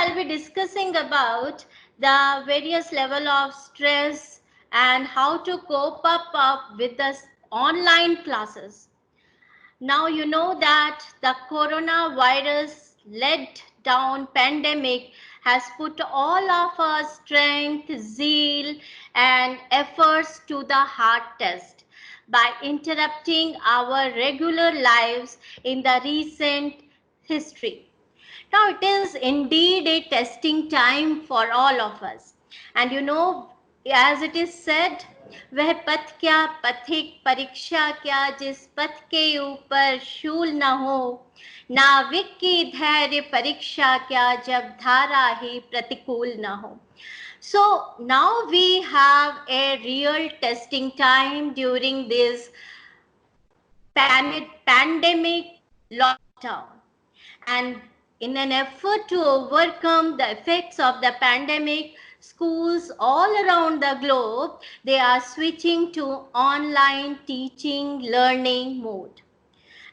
I'll be discussing about the various level of stress and how to cope up with the online classes. Now you know that the coronavirus led down pandemic has put all of our strength, zeal, and efforts to the hard test by interrupting our regular lives in the recent history. Now, it is indeed a testing time for all of us. And you know, as it is said, वह पथ क्या पथिक परीक्षा क्या जिस पथ के ऊपर शूल न हो नाविक की धैर्य परीक्षा क्या जब धारा ही प्रतिकूल न हो. So now we have a real testing time during this pandemic lockdown. And in an effort to overcome the effects of the pandemic, schools all around the globe, they are switching to online teaching learning mode.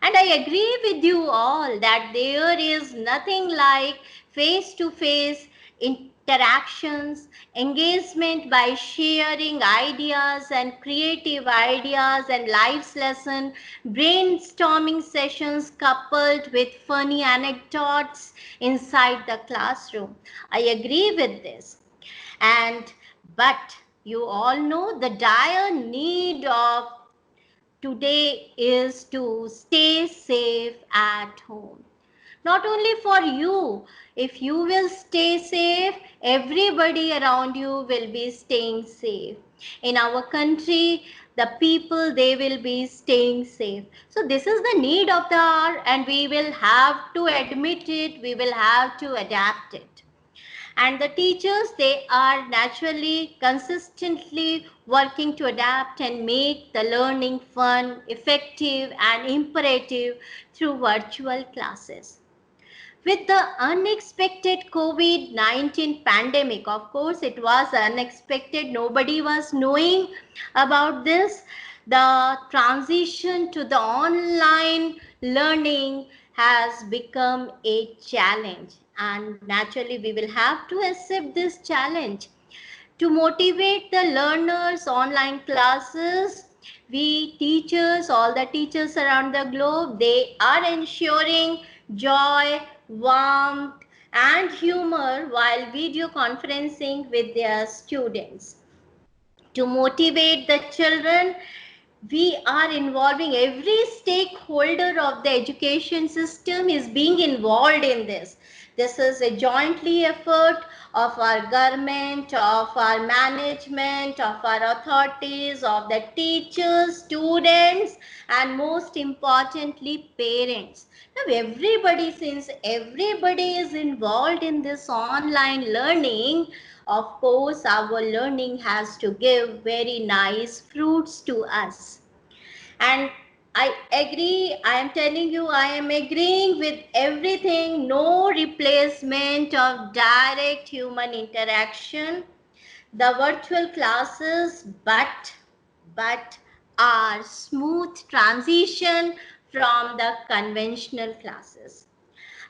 And I agree with you all that there is nothing like face to face interactions, engagement by sharing ideas and creative ideas and life's lesson, brainstorming sessions coupled with funny anecdotes inside the classroom. I agree with this. And but you all know the dire need of today is to stay safe at home. Not only for you, if you will stay safe, everybody around you will be staying safe. In our country, the people, they will be staying safe. So this is the need of the hour, and we will have to admit it, we will have to adapt it. And the teachers, they are naturally consistently working to adapt and make the learning fun, effective and imperative through virtual classes. With the unexpected COVID-19 pandemic, of course it was unexpected, nobody was knowing about this. The transition to the online learning has become a challenge, and naturally we will have to accept this challenge. To motivate the learners, online classes, we teachers, all the teachers around the globe, they are ensuring joy, warmth and humor while video conferencing with their students. To motivate the children, we are involving every stakeholder of the education system is being involved in this. This is a jointly effort of our government, of our management, of our authorities, of the teachers, students, and most importantly, parents. Now, everybody, since everybody is involved in this online learning, of course, our learning has to give very nice fruits to us. And I agree, I am telling you, I am agreeing with everything. No replacement of direct human interaction. The virtual classes, but are smooth transition from the conventional classes.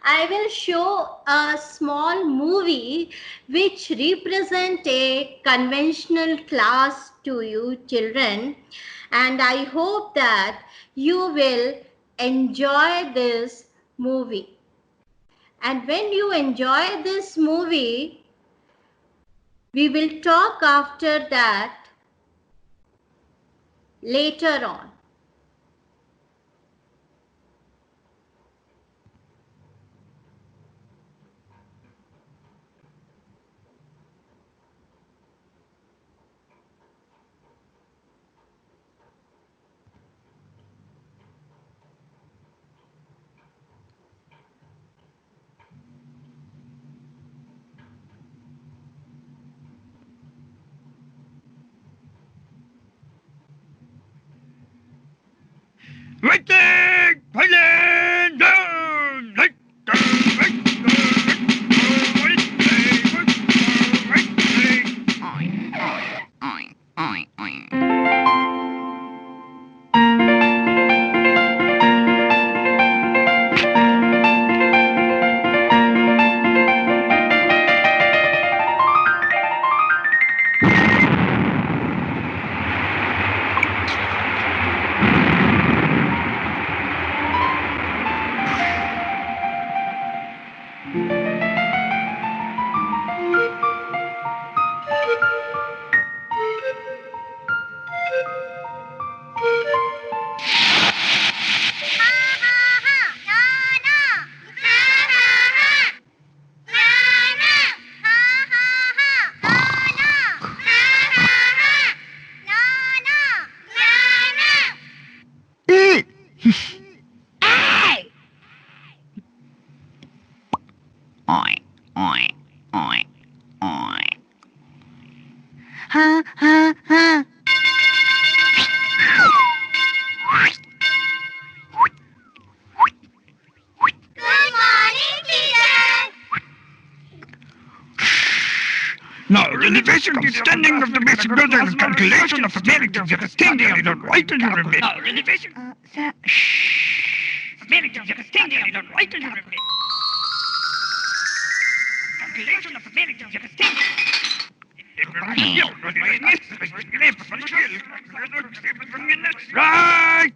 I will show a small movie which represent a conventional class to you children, and I hope that you will enjoy this movie. And when you enjoy this movie, we will talk after that later on. Waiting! Pulling down! Now, the basic understanding of the basic building and calculation of American understanding I don't write in your bit. Now, the basic American understanding I don't write in your bit. Calculation of American understanding. Right!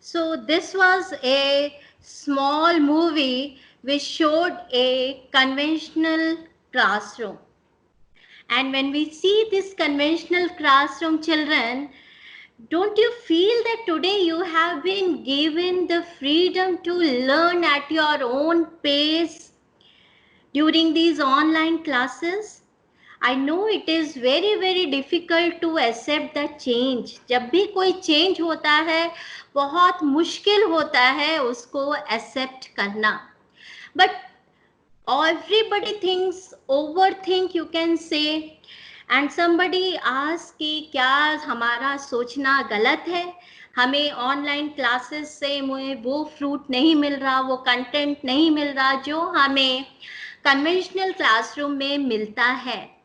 So this was a small movie which showed a conventional classroom. And when we see this conventional classroom, children, don't you feel that today you have been given the freedom to learn at your own pace during these online classes? I know it is very difficult to accept the change. जब भी कोई change होता है बहुत मुश्किल होता है उसको accept करना. But everybody thinks, overthink you can say, and somebody asks कि क्या हमारा सोचना गलत है, हमें ऑनलाइन क्लासेस से वो फ्रूट नहीं मिल रहा, वो कंटेंट नहीं मिल रहा जो हमें कन्वेंशनल क्लासरूम में मिलता है.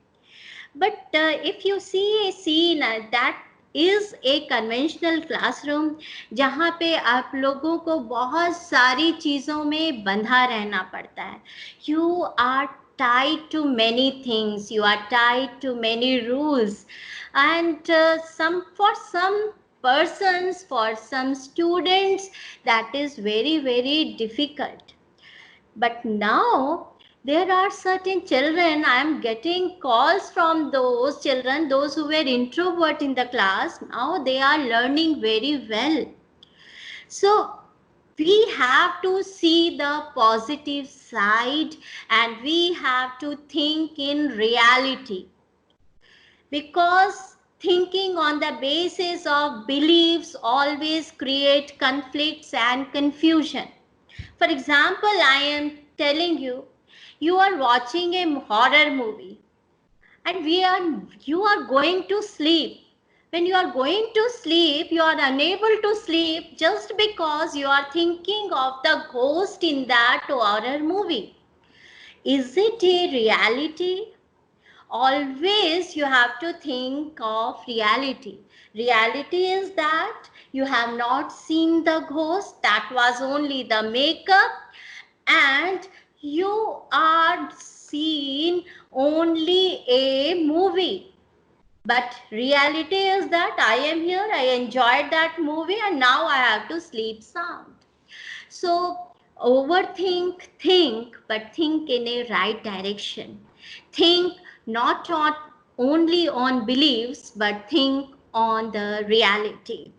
But if you see a scene that is a conventional classroom, जहाँ पे आप लोगों को बहुत सारी चीज़ों में बंधा रहना पड़ता है. You are tied to many things, you are tied to many rules, and for some persons, for some students, that is very difficult. But now there are certain children, I am getting calls from those children, those who were introvert in the class, now they are learning very well. So we have to see the positive side and we have to think in reality, because thinking on the basis of beliefs always create conflicts and confusion. For example, I am telling you, you are watching a horror movie and you are going to sleep. When you are going to sleep, you are unable to sleep just because you are thinking of the ghost in that horror movie. Is it a reality? Always you have to think of reality. Reality is that you have not seen the ghost, that was only the makeup, and you are seeing only a movie. But reality is that I am here, I enjoyed that movie, and now I have to sleep sound. So think, but think in a right direction. Think not on only on beliefs, but think on the reality.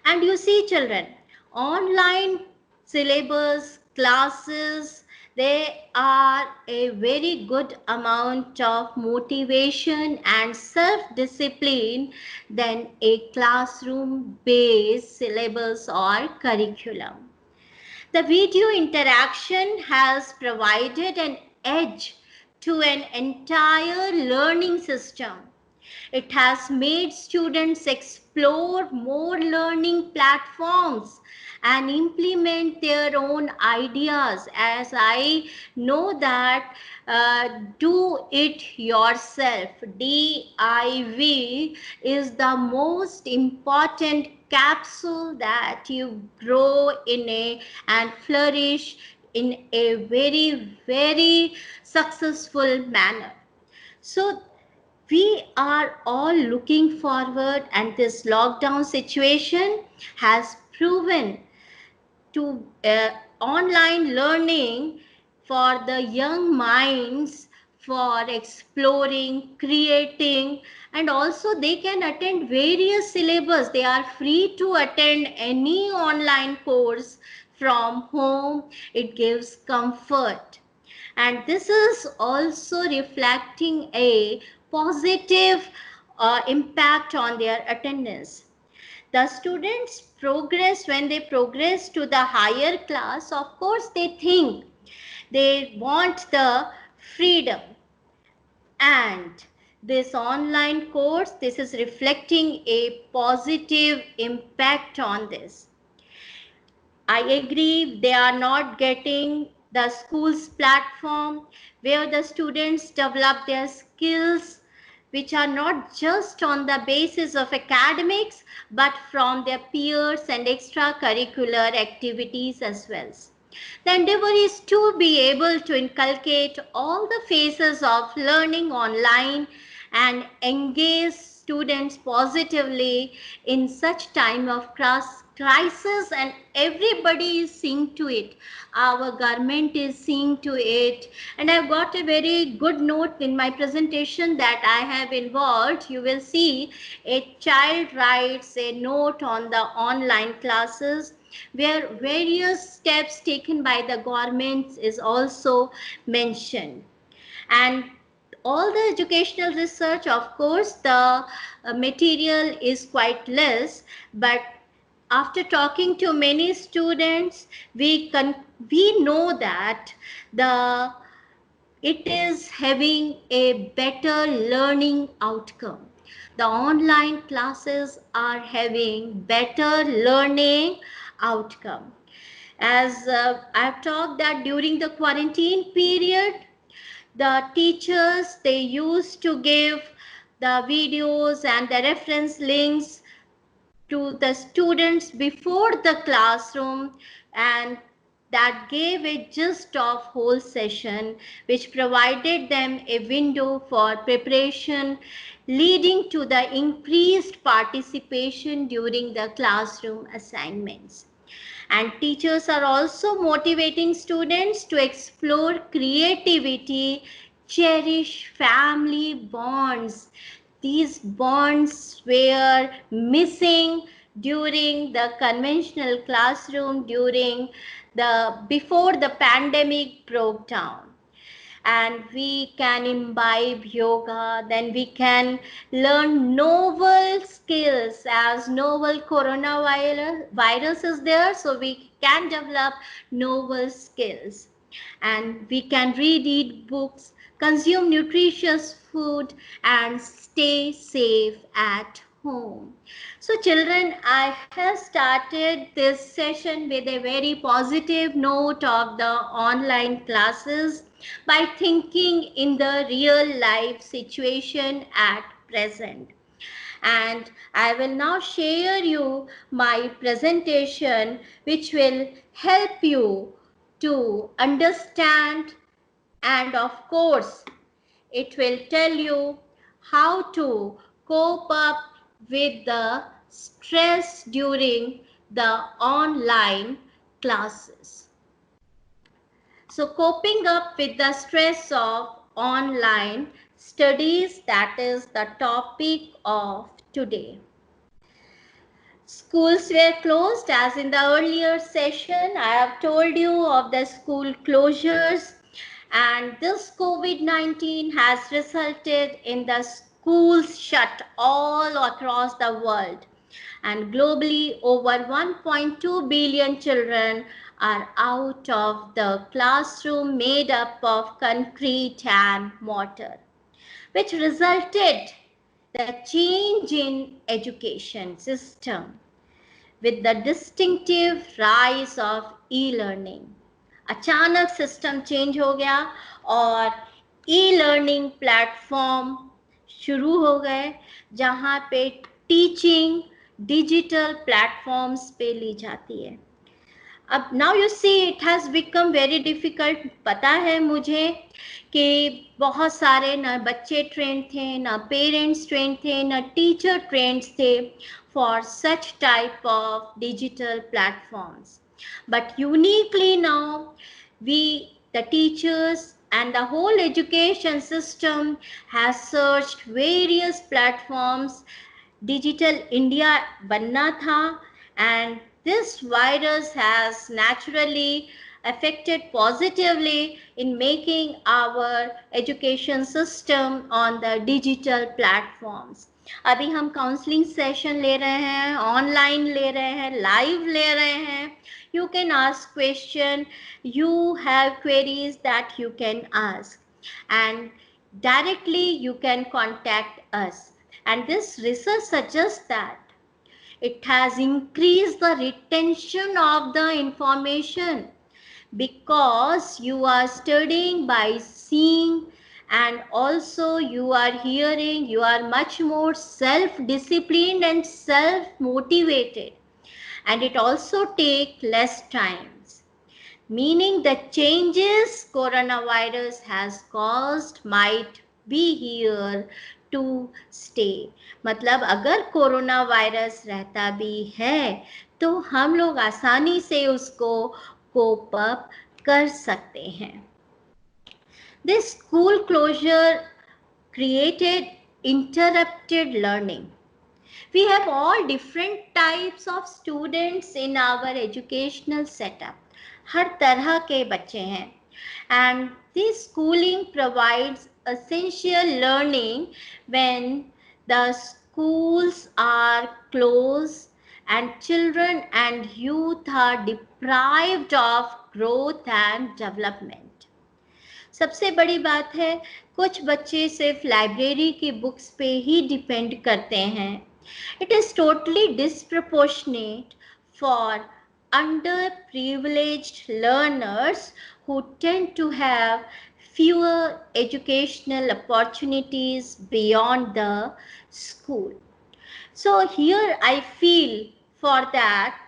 And you see, children, online syllabus, classes, they are a very good amount of motivation and self-discipline than a classroom-based syllabus or curriculum. The video interaction has provided an edge to an entire learning system. It has made students explore more learning platforms and implement their own ideas. As I know that do it yourself, DIY, is the most important capsule that you grow in a and flourish in a very, very successful manner. So we are all looking forward, and this lockdown situation has proven to online learning for the young minds for exploring, creating, and also they can attend various syllabus. They are free to attend any online course from home. It gives comfort, and this is also reflecting a positive impact on their attendance. The students progress when they progress to the higher class. Of course, they think they want the freedom, and this online course, this is reflecting a positive impact on this. I agree, they are not getting the school's platform where the students develop their skills, which are not just on the basis of academics, but from their peers and extracurricular activities as well. The endeavor is to be able to inculcate all the phases of learning online and engage students positively in such time of crisis, and everybody is seeing to it. Our government is seeing to it, and I've got a very good note in my presentation that I have involved. You will see a child writes a note on the online classes where various steps taken by the government is also mentioned. And all the educational research, of course, the material is quite less, but after talking to many students, we know that the it is having a better learning outcome. The online classes are having better learning outcome. As I've talked that during the quarantine period, the teachers, they used to give the videos and the reference links to the students before the classroom, and that gave a gist of whole session, which provided them a window for preparation, leading to the increased participation during the classroom assignments. And teachers are also motivating students to explore creativity, cherish family bonds. These bonds were missing during the conventional classroom during the before the pandemic broke down. And we can imbibe yoga, then we can learn novel skills. As novel coronavirus is there, so we can develop novel skills, and we can read books, consume nutritious food, and stay safe at home. So children, I have started this session with a very positive note of the online classes by thinking in the real life situation at present. And I will now share you my presentation which will help you to understand, and of course it will tell you how to cope up with the stress during the online classes. So coping up with the stress of online studies, that is the topic of today. Schools were closed, as in the earlier session I have told you of the school closures, and this COVID-19 has resulted in the schools shut all across the world, and globally over 1.2 billion children are out of the classroom made up of concrete and mortar, which resulted the change in education system with the distinctive rise of e-learning. अचानक system change हो गया और e-learning platform शुरू हो गए जहां पे teaching digital platforms पे ली जाती है. अब now you see it has become very difficult. पता है मुझे कि बहुत सारे न बच्चे ट्रेंड थे, न पेरेंट्स ट्रेंड थे, न टीचर ट्रेंड थे for such type of digital platforms. But uniquely now, the teachers and the whole education system has searched various platforms. Digital India banna tha, and this virus has naturally affected positively in making our education system on the digital platforms. अभी हम counselling session ले रहे हैं, online ले रहे हैं, live ले रहे हैं. You can ask question, you have queries that you can ask, and directly you can contact us. And this research suggests that it has increased the retention of the information, because you are studying by seeing, and also you are hearing, you are much more self-disciplined and self-motivated, and it also takes less times, meaning the changes coronavirus has caused might be here to stay. मतलब अगर corona virus रहता भी है तो हम लोग आसानी से उसको कोप अप कर सकते हैं. This school closure created interrupted learning. We have all different types of students in our educational setup. हर तरह के बच्चे हैं, and this schooling provides essential learning when the schools are closed and children and youth are deprived of growth and development. सबसे बड़ी बात है, कुछ बच्चे सिर्फ लाइब्रेरी की बुक्स पे ही डिपेंड करते हैं. It is totally disproportionate for underprivileged learners who tend to have fewer educational opportunities beyond the school. So here I feel for that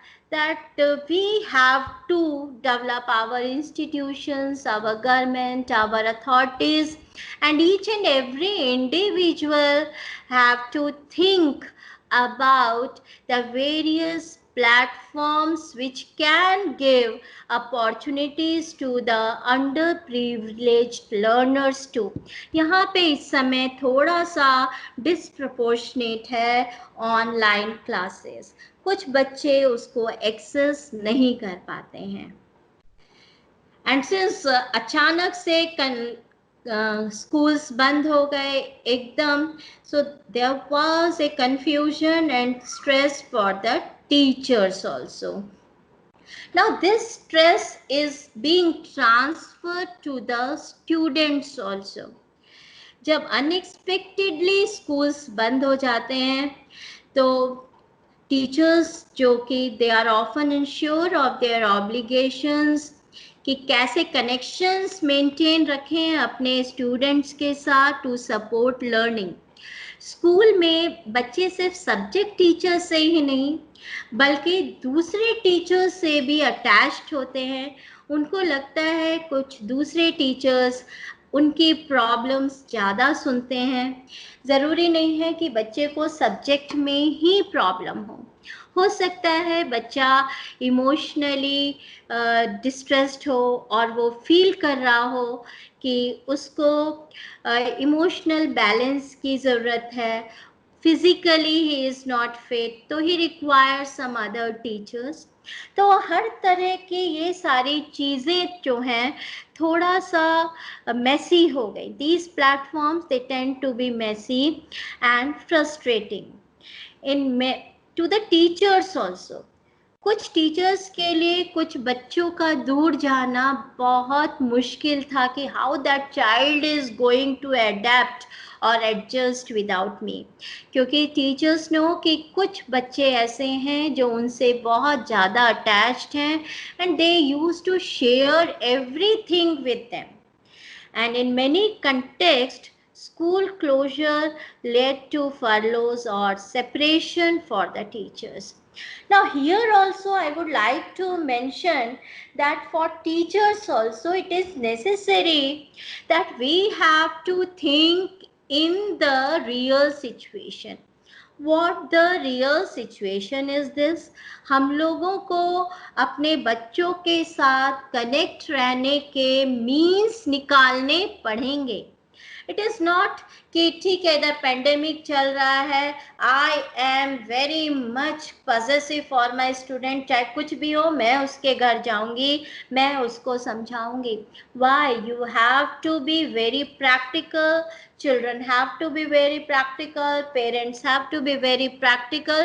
we have to develop our institutions, our government, our authorities, and each and every individual have to think about the various platforms which can give opportunities to the underprivileged learners too. यहाँ पे इस समय थोड़ा सा disproportionate है online classes. कुछ बच्चे उसको एक्सेस नहीं कर पाते हैं. And since अचानक से schools बंद हो गए एकदम, so there was a confusion and stress for the teachers also. Now this stress is being transferred to the students also. जब अनएक्सपेक्टेडली स्कूल्स बंद हो जाते हैं तो टीचर्स जो कि they are often unsure of their obligations कि कैसे कनेक्शंस मेंटेन रखें अपने स्टूडेंट्स के साथ टू सपोर्ट लर्निंग। स्कूल में बच्चे सिर्फ सब्जेक्ट टीचर से ही नहीं बल्कि दूसरे टीचर्स से भी अटैच्ड होते हैं। उनको लगता है कुछ दूसरे टीचर्स उनकी प्रॉब्लम्स ज़्यादा सुनते हैं। ज़रूरी नहीं है कि बच्चे को सब्जेक्ट में ही प्रॉब्लम हो सकता है बच्चा इमोशनली डिस्ट्रेस्ड हो और वो फील कर रहा हो कि उसको इमोशनल बैलेंस की ज़रूरत है, physically he is not fit, तो he requires some other teachers. तो हर तरह की ये सारी चीज़ें जो हैं थोड़ा सा मेसी हो गई। These platforms they tend to be messy and frustrating in to the teachers also. कुछ टीचर्स के लिए कुछ बच्चों का दूर जाना बहुत मुश्किल था कि how that child is going to adapt और एडजस्ट विदाउट मी, क्योंकि टीचर्स नो कि कुछ बच्चे ऐसे हैं जो उनसे बहुत ज़्यादा अटैच्ड हैं and they use to share everything with them. And in many contexts, school closure led to furloughs or separation for the teachers. Now, here also I would like to mention that for teachers also it is necessary that we have to think in the real situation. What the real situation is this? हम लोगों को अपने बच्चों के साथ connect रहने के means निकालने पड़ेंगे। इट इज़ नॉट कि ठीक है द पेंडेमिक चल रहा है, I am very much positive for my student, चाहे कुछ भी हो मैं उसके घर जाऊंगी, मैं उसको समझाऊंगी। Why? You have to be very practical, children have to be very practical, parents have to be very practical,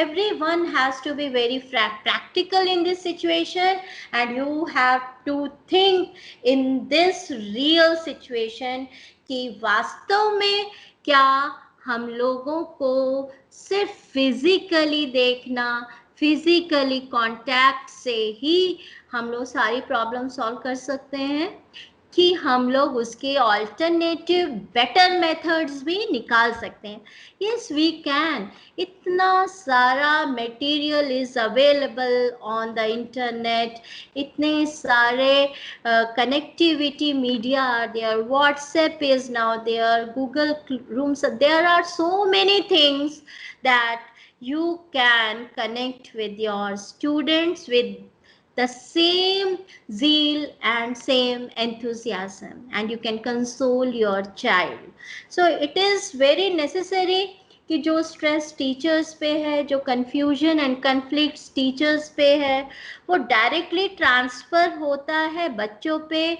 everyone has to be very practical in this situation, and you have to think in this real situation कि वास्तव में क्या हम लोगों को सिर्फ physically देखना, physically contact से ही हम लोग सारी प्रॉब्लम सॉल्व कर सकते हैं कि हम लोग उसके ऑल्टरनेटिव बेटर मेथड्स भी निकाल सकते हैं। Yes we can. इतना सारा material is available on the internet, इतने सारे connectivity media are there, WhatsApp is now there, Google rooms, there are so many things that you can connect with your students with the same zeal and same enthusiasm, and you can console your child. So it is very necessary कि जो stress teachers पे है, जो confusion and conflicts teachers पे है, वो directly transfer होता है बच्चों पे।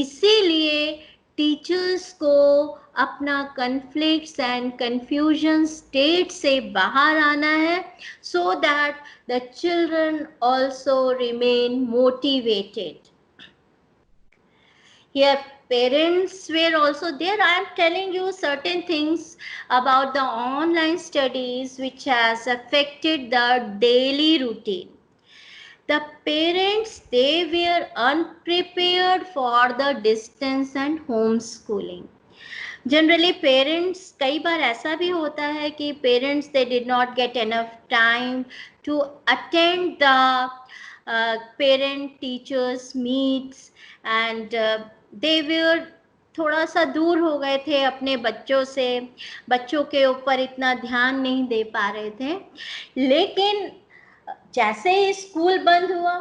इसीलिए टीचर्स को अपना कन्फ्लिक्ट्स एंड कंफ्यूजन स्टेट से बाहर आना है, so that the children also remain motivated. Here parents were also there. I am telling you certain things about the online studies which has affected the daily routine. The parents, they were unprepared for the distance and homeschooling. Generally parents, कई बार ऐसा भी होता है कि parents they did not get enough time to attend the parent teachers meets and they were थोड़ा सा दूर हो गए थे अपने बच्चों से, बच्चों के ऊपर इतना ध्यान नहीं दे पा रहे थे। लेकिन जैसे ही स्कूल बंद हुआ,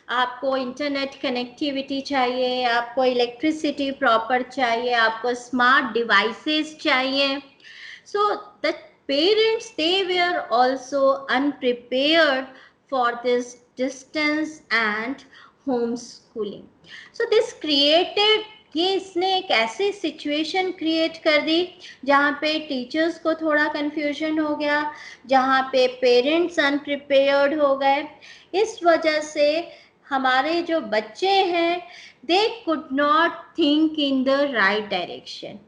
आपको इंटरनेट कनेक्टिविटी चाहिए, आपको इलेक्ट्रिसिटी प्रॉपर चाहिए, आपको स्मार्ट डिवाइसेस चाहिए। So the parents, they were also अनप्रिपेयर्ड for this distance and home schooling. So this created, ये इसने एक ऐसी सिचुएशन क्रिएट कर दी जहाँ पे टीचर्स को थोड़ा कन्फ्यूजन हो गया, जहाँ पे पेरेंट्स अनप्रिपेयर्ड हो गए। इस वजह से हमारे जो बच्चे हैं, they could not think in the right direction.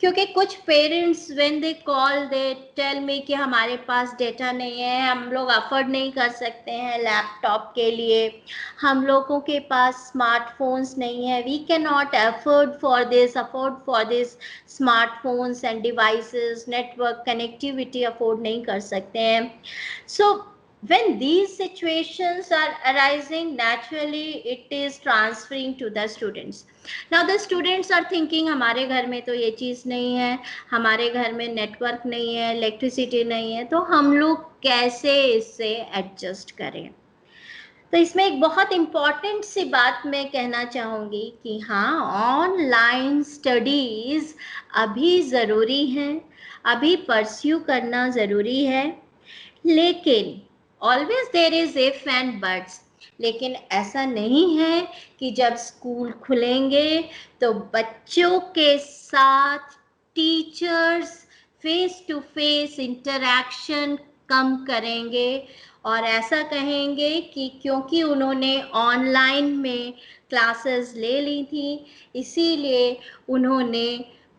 क्योंकि कुछ parents when they call they tell me कि हमारे पास डेटा नहीं है, हम लोग अफोर्ड नहीं कर सकते हैं लैपटॉप के लिए, हम लोगों के पास स्मार्टफोन्स नहीं है, we can not afford for this smartphones and devices, network connectivity afford नहीं कर सकते हैं. सो when these situations are arising, naturally it is transferring to the students. Now the students are thinking हमारे घर में तो ये चीज़ नहीं है, हमारे घर में नेटवर्क नहीं है, इलेक्ट्रिसिटी नहीं है, तो हम लोग कैसे इससे एडजस्ट करें. तो इसमें एक बहुत इम्पॉर्टेंट सी बात मैं कहना चाहूँगी कि हाँ, ऑनलाइन स्टडीज़ अभी ज़रूरी हैं, अभी परस्यू करना ज़रूरी है, लेकिन always there is if and buts. लेकिन ऐसा नहीं है कि जब स्कूल खुलेंगे तो बच्चों के साथ teachers face to face interaction कम करेंगे और ऐसा कहेंगे कि क्योंकि उन्होंने ऑनलाइन में क्लासेस ले ली थी इसीलिए उन्होंने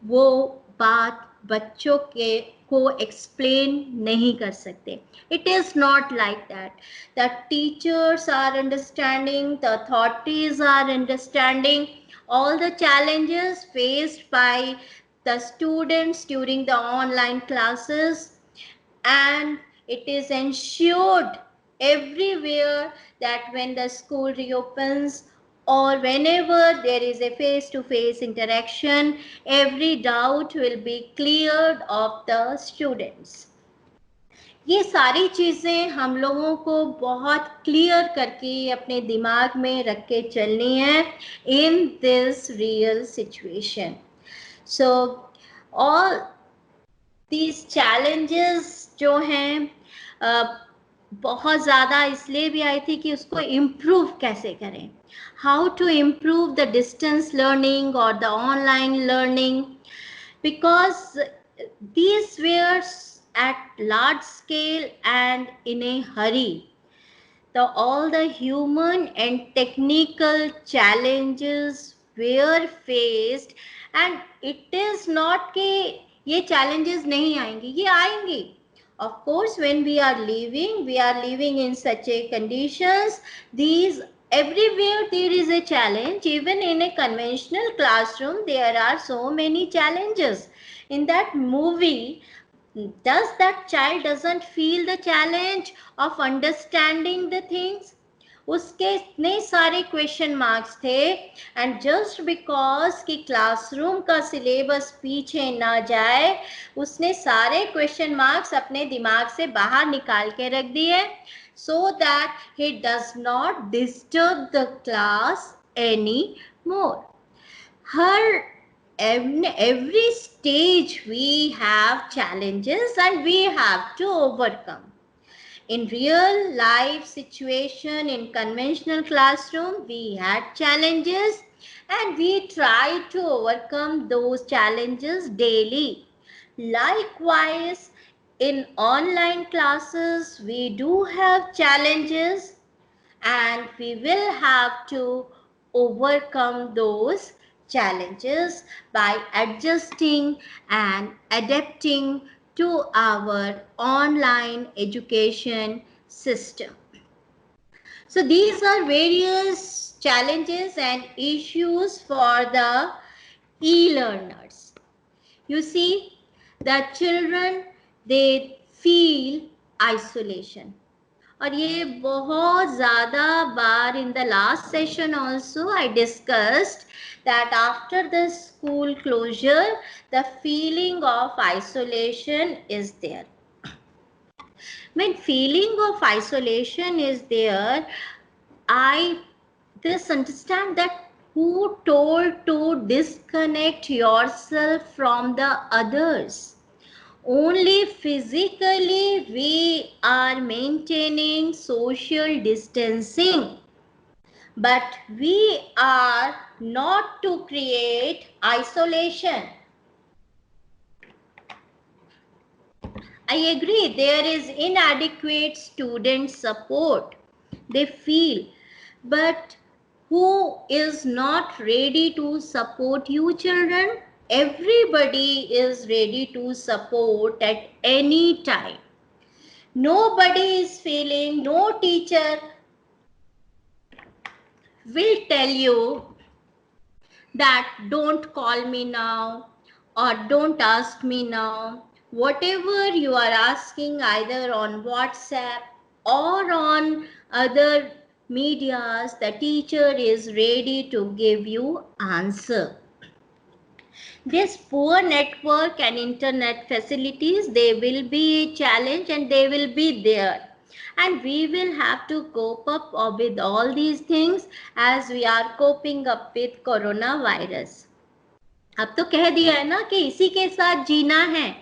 वो बात बच्चों के को एक्सप्लेन नहीं कर सकते. It is not like that. The teachers are understanding, the authorities are understanding all the challenges faced by the students during the online classes, and it is ensured everywhere that when the school reopens or whenever there is a face-to-face interaction, every doubt will be cleared of the students. ये सारी चीज़ें हम लोगों को बहुत clear करके अपने दिमाग में रख के चलनी है in this real situation. So all these challenges जो हैं बहुत ज़्यादा इसलिए भी आई थी कि उसको इम्प्रूव कैसे करें, how to improve the distance learning और the online learning, because these were at large scale and in a hurry. All the human and technical challenges were faced, and it is not कि ये challenges नहीं आएंगे, ये आएंगे. Of course, when we are living in such a conditions. These everywhere there is a challenge. Even in a conventional classroom, there are so many challenges. In that movie, does that child doesn't feel the challenge of understanding the things? उसके इतने सारे question marks थे and just because कि classroom का syllabus पीछे ना जाए उसने सारे क्वेश्चन मार्क्स अपने दिमाग से बाहर निकाल के रख दिए so that he does not disturb the class anymore. Every stage we have challenges and we have to overcome. In real life situation, in conventional classroom, we had challenges and we try to overcome those challenges daily. Likewise, in online classes, we do have challenges and we will have to overcome those challenges by adjusting and adapting to our online education system. So these are various challenges and issues for the e-learners. You see, the children, they feel isolation. और ये बहुत ज़्यादा बार in the last session also I discussed that after the school closure, the feeling of isolation is there. When feeling of isolation is there, I just understand that who told to disconnect yourself from the others? Only physically we are maintaining social distancing, but we are not to create isolation. I agree, there is inadequate student support, they feel, but who is not ready to support you children? everybody is ready to support at any time. Nobody is feeling, no teacher will tell you that don't call me now or don't ask me now. Whatever you are asking either on WhatsApp or on other medias, the teacher is ready to give you answer. This poor network and internet facilities, they will be a challenge and they will be there. And we will have to cope up with all these things as we are coping up with coronavirus. अब तो कह दिया है ना कि इसी के साथ जीना है,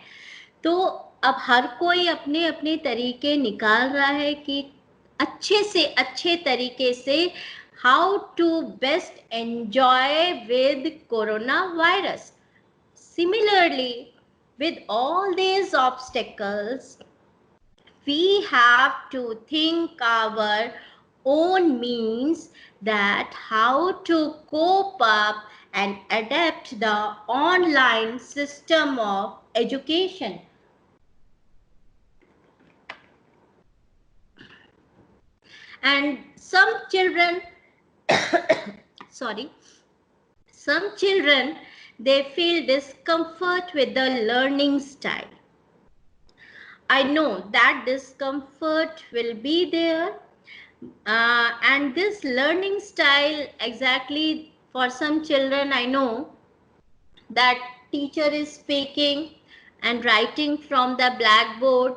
तो अब हर कोई अपने अपने तरीके निकाल रहा है कि अच्छे से अच्छे तरीके से how to best enjoy with corona virus. Similarly, with all these obstacles, we have to think our own means that how to cope up and adapt the online system of education. And some children, some children, they feel discomfort with the learning style. I know that discomfort will be there, and this learning style, exactly for some children, I know that teacher is speaking and writing from the blackboard.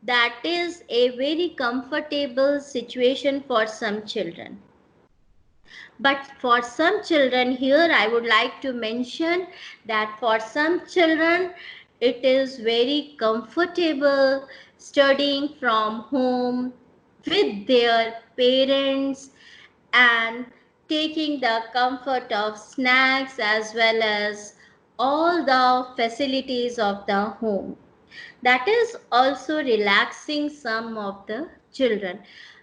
That is a very comfortable situation for some children. But for some children, here I would like to mention that for some children, it is very comfortable studying from home with their parents and taking the comfort of snacks as well as all the facilities of the home. That is also relaxing some of the children.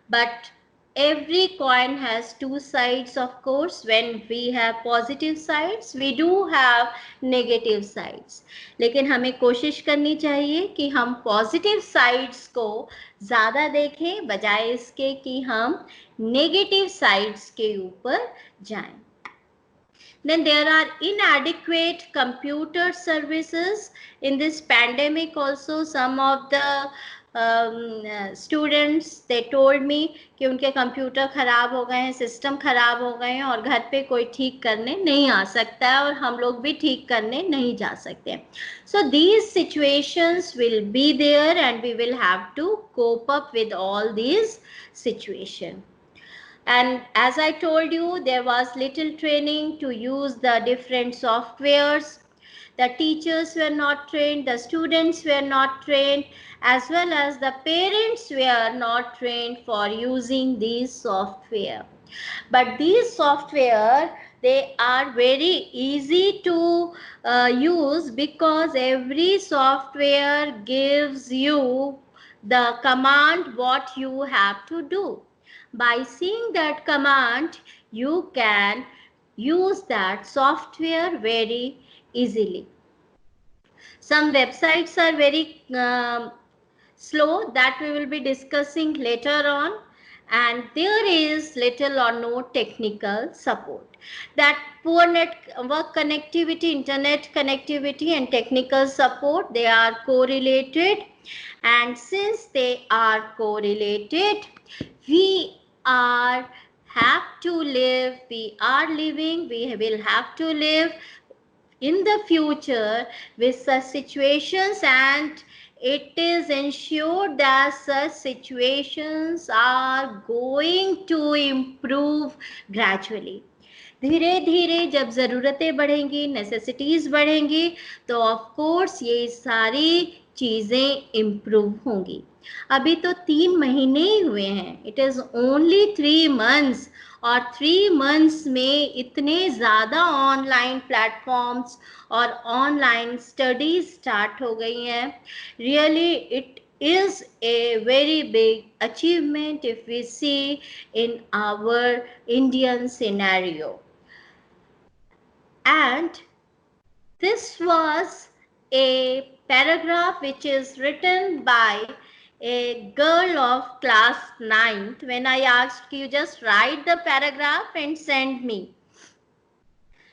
But every coin has two sides, of course. When we have positive sides, we do have negative sides. लेकिन हमें कोशिश करनी चाहिए कि हम positive sides को ज़्यादा देखें बजाय इसके कि हम नेगेटिव साइड्स के ऊपर जाएं. Then there are inadequate computer services. In this pandemic also, some of the students, they told me कि उनके कंप्यूटर ख़राब हो गए हैं, सिस्टम ख़राब हो गए हैं और घर पे कोई ठीक करने नहीं आ सकता है और हम लोग भी ठीक करने नहीं जा सकते. So these situations will be there and we will have to cope up with all these situations. And as I told you, there was little training to use the different softwares. The teachers were not trained, the students were not trained, as well as the parents were not trained for using these software. But these software, they are very easy to use because every software gives you the command what you have to do. By seeing that command, you can use that software very easily. Some websites are very slow, that we will be discussing later on, and there is little or no technical support. That poor network connectivity, internet connectivity and technical support, they are correlated, and since they are correlated, we are have to live, we are living, we will have to live in the future with such situations, and it is ensured that such situations are going to improve gradually. धीरे धीरे जब ज़रूरतें बढ़ेंगी, necessities बढ़ेंगी, तो of course ये सारी चीज़ें इम्प्रूव होंगी. अभी तो 3 महीने ही हुए हैं. इट इज़ ओनली 3 months, और 3 months में इतने ज़्यादा ऑनलाइन प्लेटफॉर्म्स और ऑनलाइन स्टडीज स्टार्ट हो गई हैं. Really it is a very big achievement if we see in our Indian scenario. And This was a paragraph which is written by a girl of class 9th. When I asked you just write the paragraph and send me,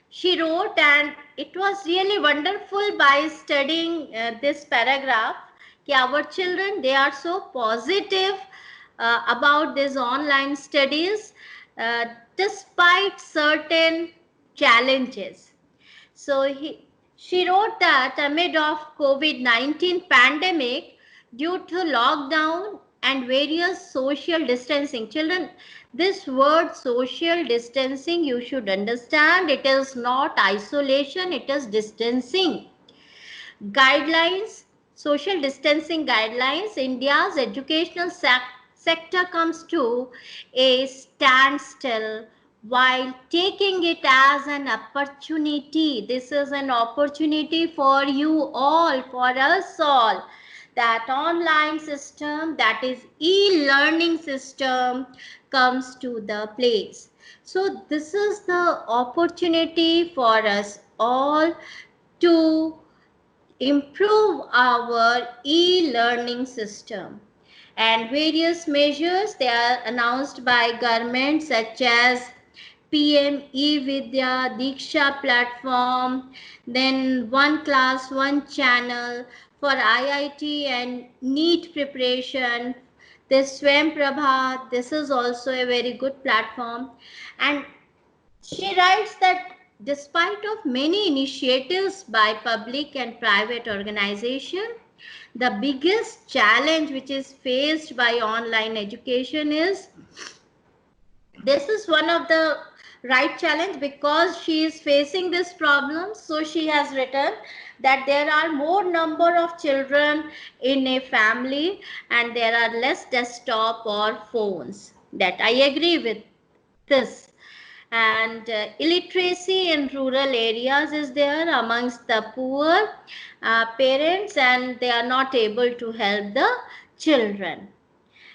she wrote, and it was really wonderful by studying this paragraph. Our children, they are so positive about these online studies uh, despite certain challenges. So she wrote that amid of COVID-19 pandemic, due to lockdown and various social distancing, children, this word social distancing, you should understand, it is not isolation, it is distancing. Guidelines, social distancing guidelines, India's educational sector comes to a standstill while taking it as an opportunity. This is an opportunity for you all, for us all. That online system, that is e-learning system, comes to the place. So this is the opportunity for us all to improve our e-learning system, and various measures they are announced by government such as PM e-Vidya Diksha platform, then one class one channel for IIT and NEET preparation, this Swam Prabha, this is also a very good platform. And she writes that despite of many initiatives by public and private organization, the biggest challenge which is faced by online education is, this is one of the right challenge because she is facing this problem. So she has written that there are more number of children in a family and there are less desktop or phones. That I agree with this. And illiteracy in rural areas is there amongst the poor parents, and they are not able to help the children.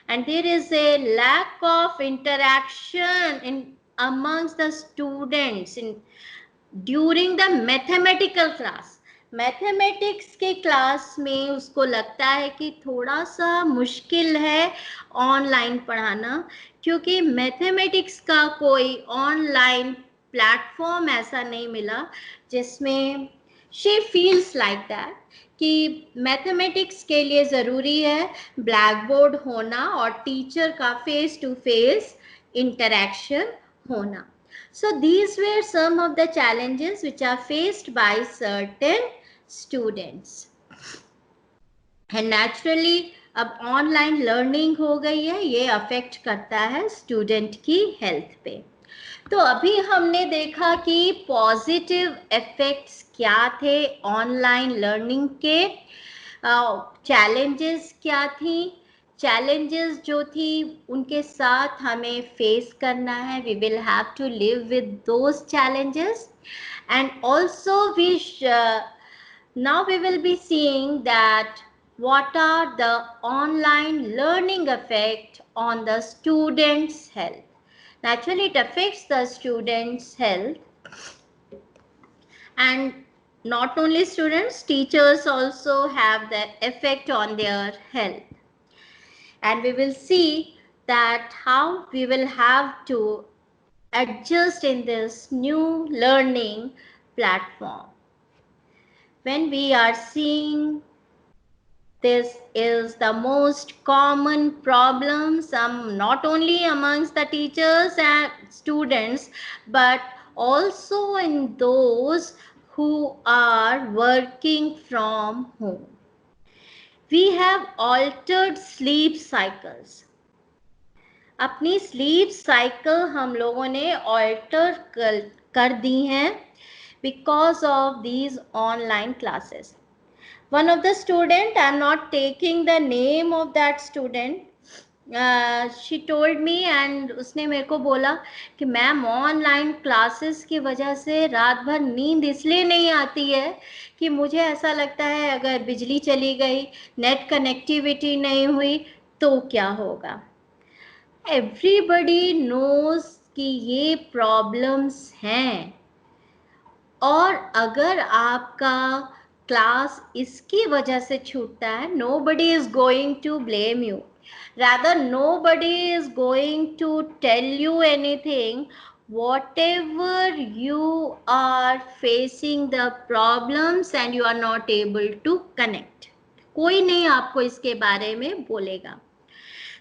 And there is a lack of interaction in amongst the students in during the mathematical class. Mathematics के class में उसको लगता है कि थोड़ा सा मुश्किल है ऑनलाइन पढ़ाना, क्योंकि मैथमेटिक्स का कोई ऑनलाइन प्लेटफॉर्म ऐसा नहीं मिला जिसमें शी फील्स लाइक दैट कि मैथमेटिक्स के लिए ज़रूरी है ब्लैक बोर्ड होना और टीचर का फेस टू फेस इंटरेक्शन होना. So these were some of the challenges which are faced by certain students. And naturally अब ऑनलाइन लर्निंग हो गई है, ये अफेक्ट करता है स्टूडेंट की हेल्थ पे. तो अभी हमने देखा कि पॉजिटिव इफेक्ट्स क्या थे ऑनलाइन लर्निंग के, चैलेंजेस क्या थी. चैलेंजेस जो थी उनके साथ हमें फेस करना है. We will have to live with those challenges, and also we now we will be seeing that what are the online learning effect on the students' health. Naturally, it affects the students' health, and not only students, teachers also have the effect on their health. And we will see that how we will have to adjust in this new learning platform. When we are seeing this is the most common problem, not only amongst the teachers and students, but also in those who are working from home. We have altered sleep cycles. अपनी sleep cycle हम लोगों ने alter कर दी हैं because of these online classes. One of the student, I am not taking the name of that student, she told me, and उसने मेरे को बोला कि मैम ऑनलाइन क्लासेस की वजह से रात भर नींद इसलिए नहीं आती है कि मुझे ऐसा लगता है अगर बिजली चली गई, नेट कनेक्टिविटी नहीं हुई तो क्या होगा. एवरीबडी नोज कि ये प्रॉब्लम्स हैं. और अगर आपका क्लास इसकी वजह से छूटता है, nobody is going to blame you, rather nobody is going to tell you anything. Whatever you are facing the problems and you are not able to connect, कोई नहीं आपको इसके बारे में बोलेगा.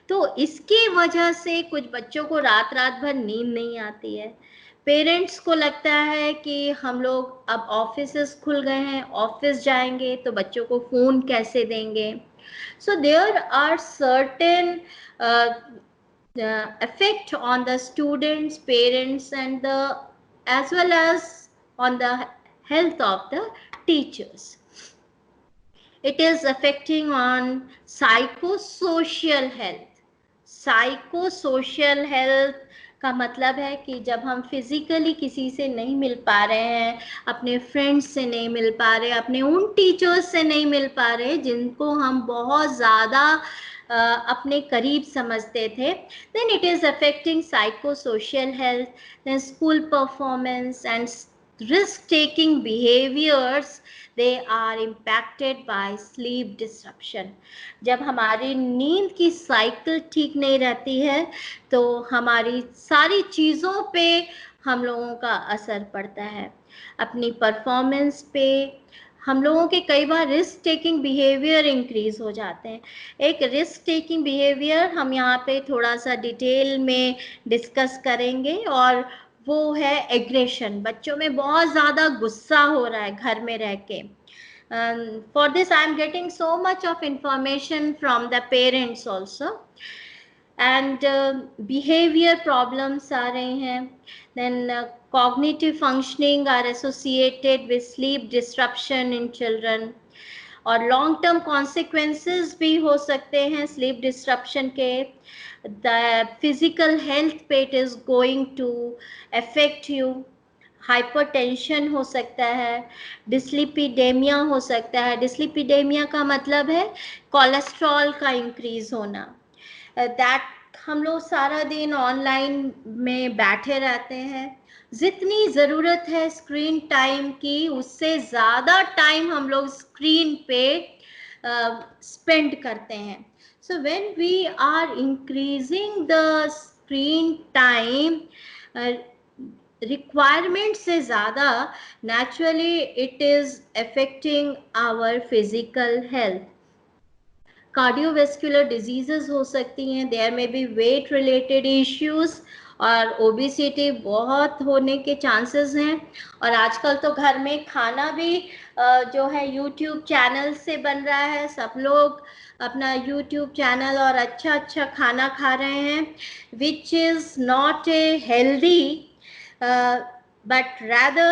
तो इसकी वजह से कुछ बच्चों को रात रात भर नींद नहीं आती है. पेरेंट्स को लगता है कि हम लोग अब ऑफिसेस खुल गए हैं, ऑफिस जाएंगे तो बच्चों को फोन कैसे देंगे. So there are certain effect on the students, parents, and the as well as on the health of the teachers. It is affecting on psychosocial health. Psychosocial health का मतलब है कि जब हम फिजिकली किसी से नहीं मिल पा रहे हैं, अपने फ्रेंड्स से नहीं मिल पा रहे, अपने उन टीचर्स से नहीं मिल पा रहे जिनको हम बहुत ज़्यादा अपने करीब समझते थे, then it is affecting psychosocial health, then school performance and risk-taking behaviors, they are impacted by sleep disruption. जब हमारी नींद की साइकिल ठीक नहीं रहती है तो हमारी सारी चीज़ों पे हम लोगों का असर पड़ता है, अपनी परफॉर्मेंस पे. हम लोगों के कई बार रिस्क टेकिंग बिहेवियर इंक्रीज हो जाते हैं. एक रिस्क टेकिंग बिहेवियर हम यहाँ पे थोड़ा सा डिटेल में डिस्कस करेंगे, और वो है एग्रेशन. बच्चों में बहुत ज़्यादा गुस्सा हो रहा है घर में रह के. For this I am getting so much of information from the parents also, and behavior problems आ रहे हैं. Then cognitive functioning are associated with sleep disruption in children, और लॉन्ग टर्म कॉन्सिक्वेंसेस भी हो सकते हैं स्लीप डिस्ट्रप्शन के. The physical health पे it is going to affect you. Hypertension हो सकता है, डिस्लिपिडेमिया हो सकता है. डिस्लिपिडेमिया का मतलब है कोलेस्ट्रॉल का इंक्रीज होना. दैट हम लोग सारा दिन ऑनलाइन में बैठे रहते हैं, जितनी ज़रूरत है स्क्रीन टाइम की उससे ज़्यादा टाइम हम लोग स्क्रीन पे स्पेंड करते हैं. So when we are increasing the screen time requirement से ज़्यादा, naturally it is affecting our physical health. Cardiovascular diseases हो सकती हैं, there may be weight related issues, और ओबेसिटी बहुत होने के चांसेस हैं. और आजकल तो घर में खाना भी जो है यूट्यूब चैनल से बन रहा है. सब लोग अपना यूट्यूब चैनल और अच्छा अच्छा खाना खा रहे हैं, which is not a healthy, but rather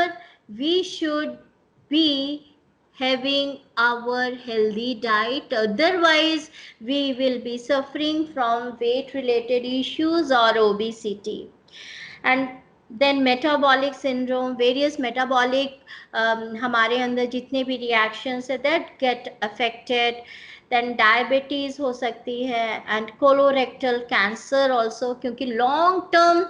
we should be having our healthy diet, otherwise we will be suffering from weight related issues or obesity. And then metabolic syndrome, various metabolic हमारे अंदर जितने भी reactions है that get affected. then diabetes हो सकती है, and colorectal cancer also, क्योंकि long term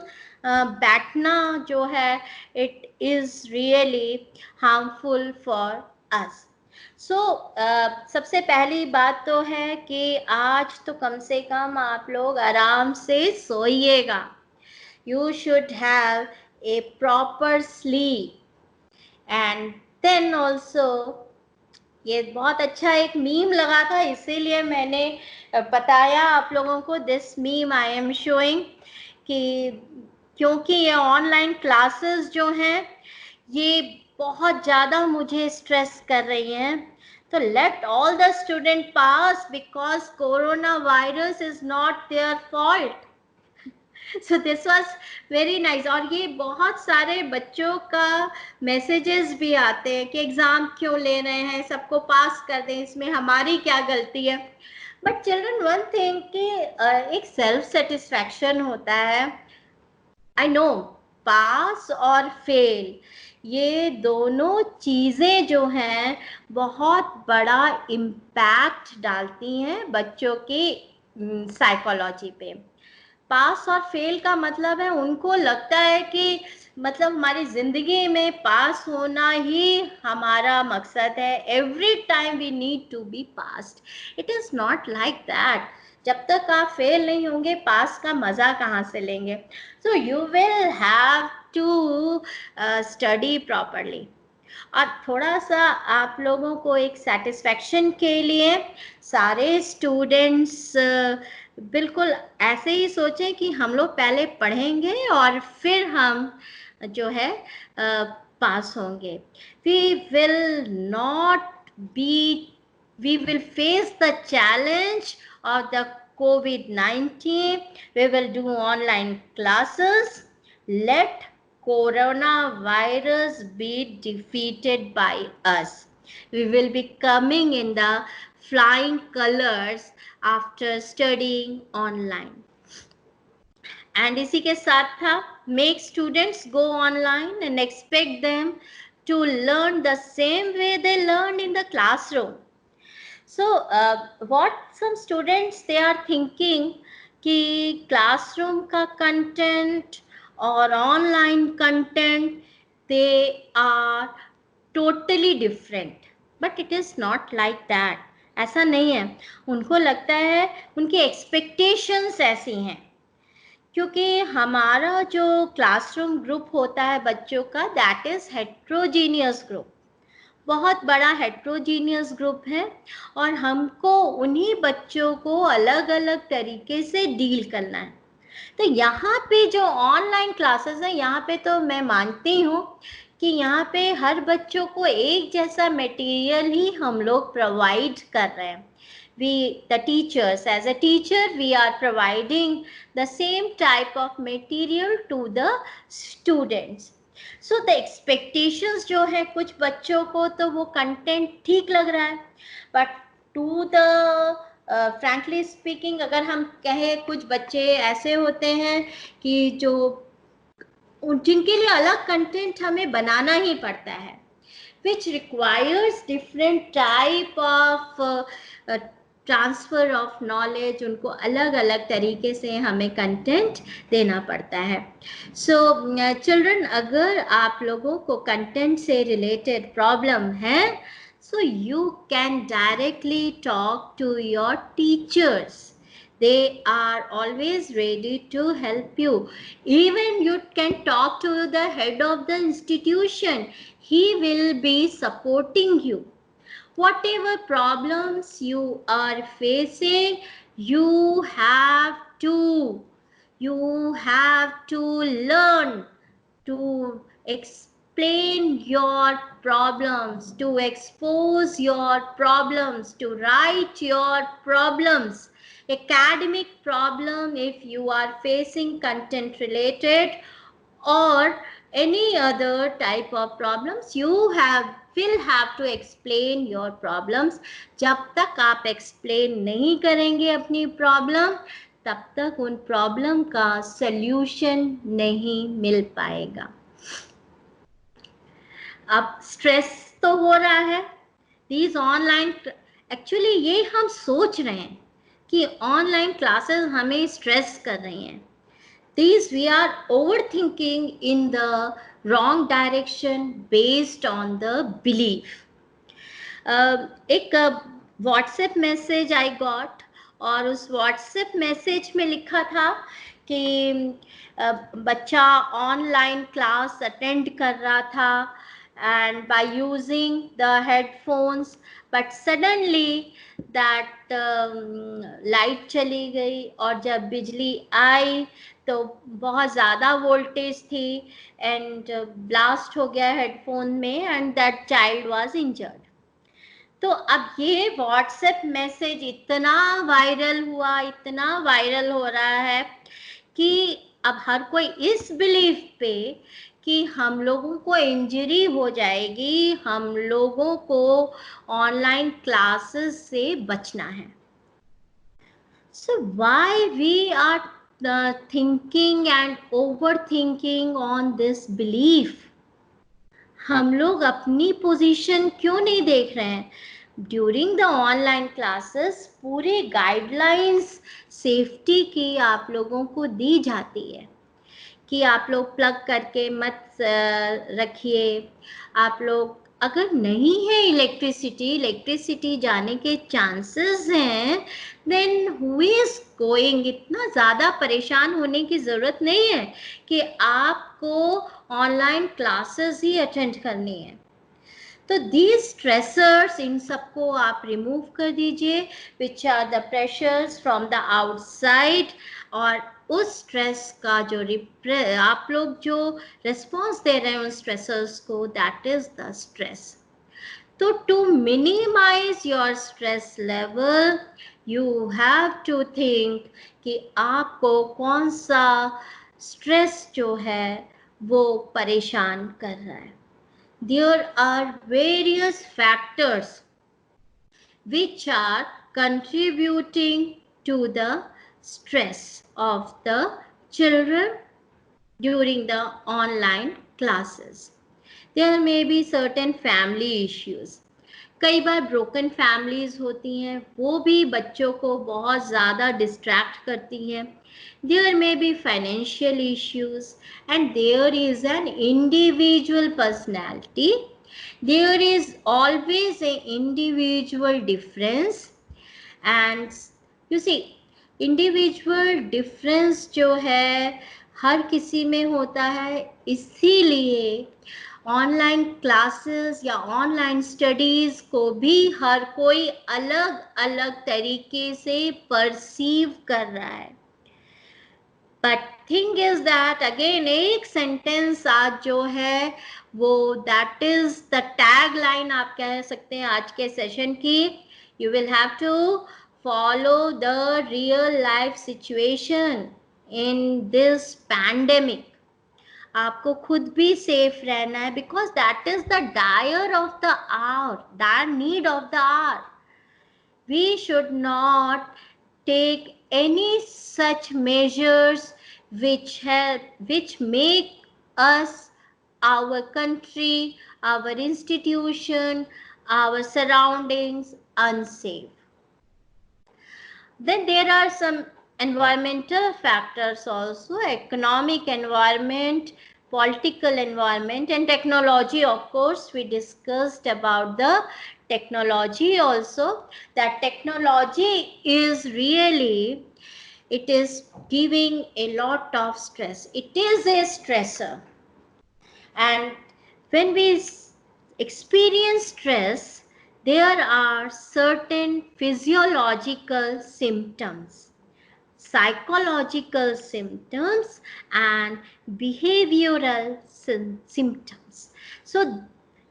बैठना जो है it is really harmful for us. So सबसे पहली बात तो है कि आज तो कम से कम आप लोग आराम से सोइएगा. You should have a proper sleep. And then also ये बहुत अच्छा एक मीम लगा था, इसीलिए मैंने बताया आप लोगों को. This meme I am showing कि क्योंकि ये ऑनलाइन क्लासेस जो हैं ये बहुत ज़्यादा मुझे स्ट्रेस कर रही हैं. तो let all the student pass because corona virus is not their fault. So this was very nice. और ये बहुत सारे बच्चों का मैसेजेस भी आते हैं कि एग्ज़ाम क्यों ले रहे हैं, सबको पास कर दें, इसमें हमारी क्या गलती है. बट चिल्ड्रन वन थिंग कि एक सेल्फ सेटिस्फैक्शन होता है. आई नो पास और फेल ये दोनों चीज़ें जो हैं बहुत बड़ा इम्पैक्ट डालती हैं बच्चों की साइकोलॉजी पे. पास और फेल का मतलब है, उनको लगता है कि मतलब हमारी जिंदगी में पास होना ही हमारा मकसद है, every time we need to be passed. It is not like that. जब तक आप फेल नहीं होंगे, पास का मजा कहाँ से लेंगे? So you will have to study properly. और थोड़ा सा आप लोगों को एक सेटिस्फैक्शन के लिए सारे स्टूडेंट्स बिल्कुल ऐसे ही सोचें कि हम लोग पहले पढ़ेंगे और फिर हम जो है पास होंगे। We will not be, we will face the challenge of the COVID-19. We will do online classes. Let coronavirus be defeated by us. We will be coming in the flying colors after studying online. And इसी के साथ था, make students go online and expect them to learn the same way they learned in the classroom. So what some students they are thinking कि classroom का content और online content they are totally different, but it is not like that. ऐसा नहीं है। उनको लगता है, उनकी expectations ऐसी हैं, क्योंकि हमारा जो क्लासरूम ग्रुप होता है बच्चों का, दैट इज हेट्रोजीनियस ग्रुप, बहुत बड़ा हेट्रोजीनियस ग्रुप है, और हमको उन्हीं बच्चों को अलग अलग तरीके से डील करना है। तो यहाँ पे जो ऑनलाइन क्लासेस है, यहाँ पे तो मैं मानती हूँ कि यहाँ पे हर बच्चों को एक जैसा मटेरियल ही हम लोग प्रोवाइड कर रहे हैं। The teachers, as a teacher, we are providing the same type of material to the students. So the expectations जो है, कुछ बच्चों को तो वो कंटेंट ठीक लग रहा है, but to the frankly speaking, अगर हम कहें, कुछ बच्चे ऐसे होते हैं कि जो जिनके लिए अलग कंटेंट हमें बनाना ही पड़ता है, which requires different type of transfer of knowledge, उनको अलग अलग तरीके से हमें कंटेंट देना पड़ता है। सो चिल्ड्रन, अगर आप लोगों को कंटेंट से रिलेटेड प्रॉब्लम है, so you can directly talk to your teachers. They are always ready to help you. Even you can talk to the head of the institution. He will be supporting you. Whatever problems you are facing, you have to learn to explain your problems, to expose your problems, to write your problems. Academic problem, if you are facing content related or any other type of problems, you will have to explain your problems. जब तक आप explain नहीं करेंगे अपनी problem, तब तक उन problem का solution नहीं मिल पाएगा। अब stress तो हो रहा है, these online, actually ये हम सोच रहे हैं कि online classes हमें stress कर रही हैं। These we are overthinking in the wrong direction based on the belief. एक WhatsApp message I got, और उस WhatsApp message में लिखा था कि बच्चा ऑनलाइन क्लास अटेंड कर रहा था and by using the headphones, but suddenly that light चली गई, और जब बिजली आई तो बहुत ज़्यादा वोल्टेज थी एंड ब्लास्ट हो गया हेडफोन में, and that child was injured. तो अब ये व्हाट्सएप मैसेज इतना वायरल हुआ, इतना वायरल हो रहा है कि अब हर कोई इस बिलीफ पे कि हम लोगों को इंजरी हो जाएगी, हम लोगों को ऑनलाइन क्लासेस से बचना है। So why we are thinking and overthinking on this belief? हम लोग अपनी पोजीशन क्यों नहीं देख रहे हैं? ड्यूरिंग द ऑनलाइन क्लासेस पूरे गाइडलाइंस सेफ्टी की आप लोगों को दी जाती है कि आप लोग प्लग करके मत रखिए। आप लोग अगर नहीं है इलेक्ट्रिसिटी जाने के चांसेस हैं, देन हु इज गोइंग। इतना ज़्यादा परेशान होने की ज़रूरत नहीं है कि आपको ऑनलाइन क्लासेस ही अटेंड करनी है। तो दीज स्ट्रेसर्स, इन सबको आप रिमूव कर दीजिए, which are the pressures from the outside. और उस स्ट्रेस का जो आप लोग जो रिस्पॉन्स दे रहे हैं उन स्ट्रेसर्स को, दैट इज द स्ट्रेस। तो to minimize your stress level, you have to think कि आपको कौन सा स्ट्रेस जो है वो परेशान कर रहा है। There are various factors which are contributing to the stress of the children during the online classes. There may be certain family issues. कई बार ब्रोकन फैमिलीज होती हैं, वो भी बच्चों को बहुत ज़्यादा डिस्ट्रैक्ट करती हैं। There may be financial issues, and there is an individual personality. There is always an individual difference, and you see, individual difference जो है हर किसी में होता है, इसीलिए ऑनलाइन क्लासेस या ऑनलाइन स्टडीज को भी हर कोई अलग अलग तरीके से परसीव कर रहा है। But thing is that again एक सेंटेंस आज जो है वो, that is the tag line आप कह सकते हैं आज के सेशन की। You will have to follow the real life situation in this pandemic. आपको खुद भी सेफ रहना है, because that is the dire of the hour, dire need of the hour. We should not take any such measures which make us, our country, our institution, our surroundings unsafe. Then there are some environmental factors also, economic environment, political environment, and technology. Of course, we discussed about the technology also, that technology is really, it is giving a lot of stress. It is a stressor, and when we experience stress, there are certain physiological symptoms, psychological symptoms, and behavioral symptoms. So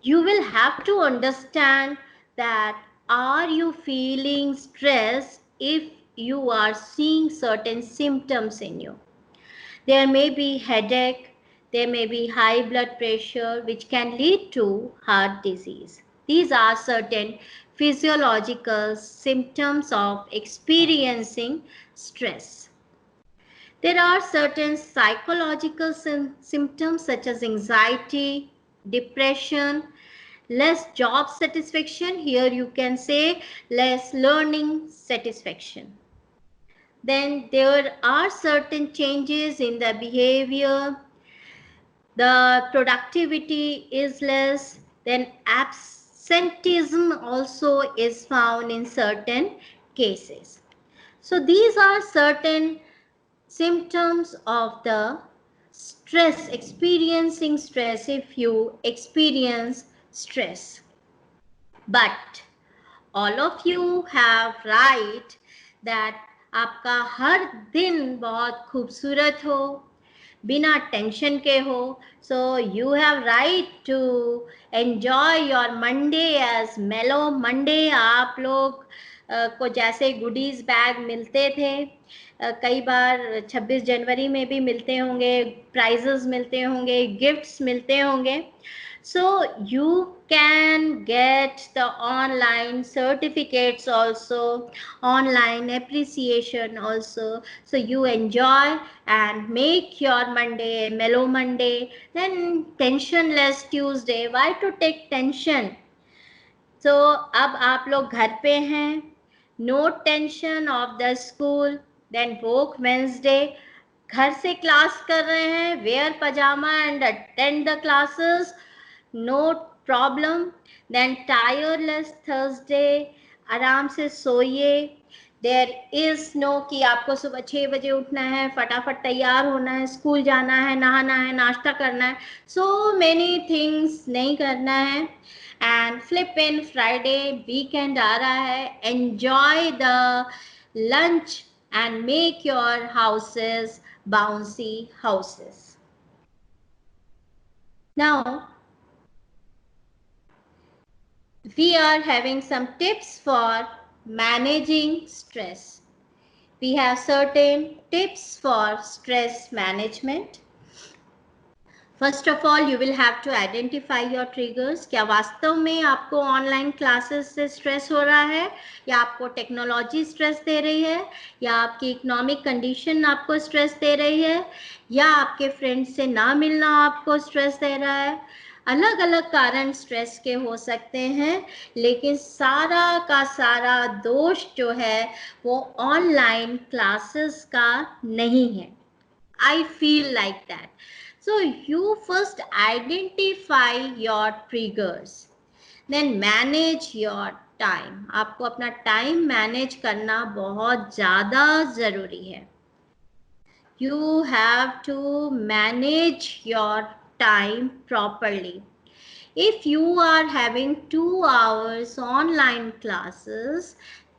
you will have to understand that are you feeling stress if you are seeing certain symptoms in you. There may be headache, there may be high blood pressure, which can lead to heart disease. These are certain physiological symptoms of experiencing stress. There are certain psychological symptoms such as anxiety, depression, less job satisfaction. Here you can say less learning satisfaction. Then there are certain changes in the behavior. The productivity is less. Then absenteeism also is found in certain cases. So these are certain symptoms of the stress, experiencing stress if you experience stress. But all of you have right that आपका हर दिन बहुत खूबसूरत हो, बिना tension के हो. So you have right to enjoy your Monday as mellow Monday. आप लोग को जैसे गुडीज बैग मिलते थे, कई बार 26 जनवरी में भी मिलते होंगे, प्राइजेस मिलते होंगे, गिफ्ट्स मिलते होंगे. So you can get the online certificates also, online appreciation also. So you enjoy and make your Monday a mellow Monday. Then tensionless Tuesday. Why to take tension? So अब आप लोग घर पे हैं, no tension of the school, then woke Wednesday, घर से class कर रहे हैं, wear pyjama and attend the classes, no problem. Then tireless Thursday, आराम से सोइए, देयर इज नो कि आपको सुबह 6 बजे उठना है, फटाफट तैयार होना है, स्कूल जाना है, नहाना है, नाश्ता करना है, सो मेनी थिंग्स नहीं करना है। And flip in Friday, weekend आ रहा है, enjoy the lunch and make your houses bouncy houses. Now we are having some tips for managing stress. We have certain tips for stress management. First of all, you will have to identify your triggers. क्या वास्तव में आपको online classes से stress हो रहा है, या आपको टेक्नोलॉजी स्ट्रेस दे रही है, या आपकी इकोनॉमिक कंडीशन आपको स्ट्रेस दे रही है, या आपके फ्रेंड से ना मिलना आपको स्ट्रेस दे रहा है? अलग अलग कारण स्ट्रेस के हो सकते हैं, लेकिन सारा का सारा दोष जो है वो ऑनलाइन क्लासेस का नहीं है. I feel like that. So you first identify your triggers, then manage your time. आपको अपना टाइम मैनेज करना बहुत ज़्यादा ज़रूरी है. You have to manage your time properly. If you are having 2 hours online classes,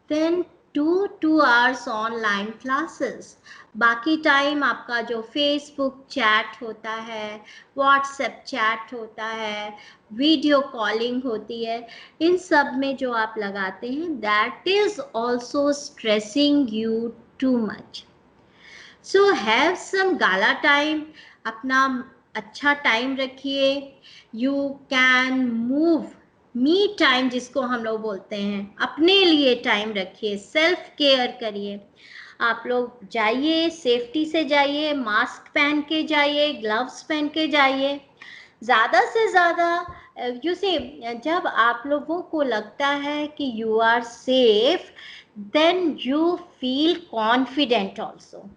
then 2 hours online classes. बाकी time आपका जो फेसबुक चैट होता है, व्हाट्सएप चैट होता है, वीडियो कॉलिंग होती है, इन सब में जो आप लगाते हैं, that is also stressing you too much. So have some gala time, अपना अच्छा टाइम रखिए. You can move, me time जिसको हम लोग बोलते हैं, अपने लिए टाइम रखिए, सेल्फ केयर करिए. आप लोग जाइए, सेफ्टी से जाइए, मास्क पहन के जाइए, ग्लव्स पहन के जाइए. ज़्यादा से ज़्यादा यू सी, जब आप लोगों को लगता है कि you are safe, then you feel confident also.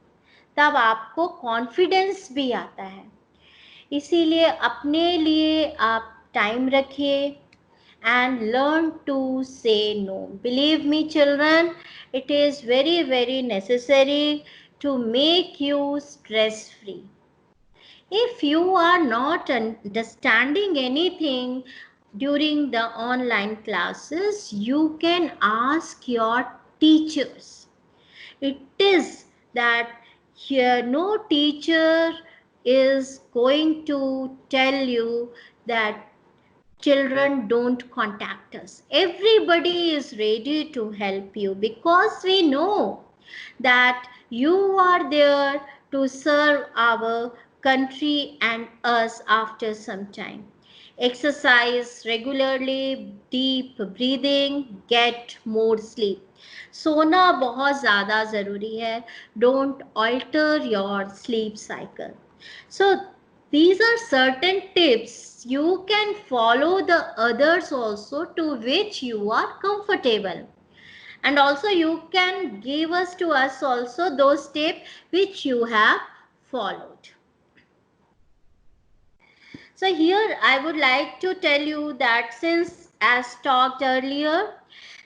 तब आपको कॉन्फिडेंस भी आता है. इसीलिए अपने लिए आप टाइम रखिए and learn to say no. Believe me children, it is very very necessary to make you stress free. If you are not understanding anything during the online classes, you can ask your teachers. It is that here no teacher is going to tell you that children don't contact us. Everybody is ready to help you, because we know that you are there to serve our country and us after some time. Exercise regularly, deep breathing, get more sleep. सोना बहुत ज़्यादा ज़रूरी है. Don't alter your sleep cycle. So these are certain tips. You can follow the others also to which you are comfortable, and also you can give us to us also those tips which you have followed. So here I would like to tell you that since, as talked earlier,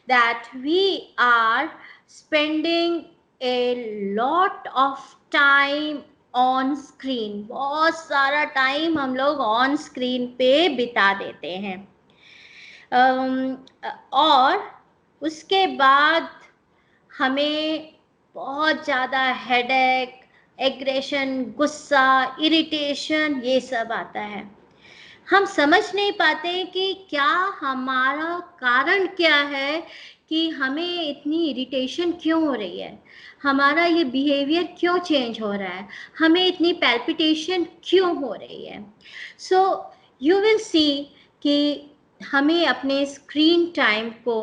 that we are spending a lot of time on screen. बहुत सारा time हम लोग on screen पे बिता देते हैं. और उसके बाद हमें बहुत ज़्यादा हेडेक, एग्रेशन, गुस्सा, इरिटेशन, ये सब आता है. हम समझ नहीं पाते कि क्या हमारा कारण क्या है, कि हमें इतनी इरिटेशन क्यों हो रही है, हमारा ये बिहेवियर क्यों चेंज हो रहा है, हमें इतनी पैल्पिटेशन क्यों हो रही है. सो यू विल सी कि हमें अपने स्क्रीन टाइम को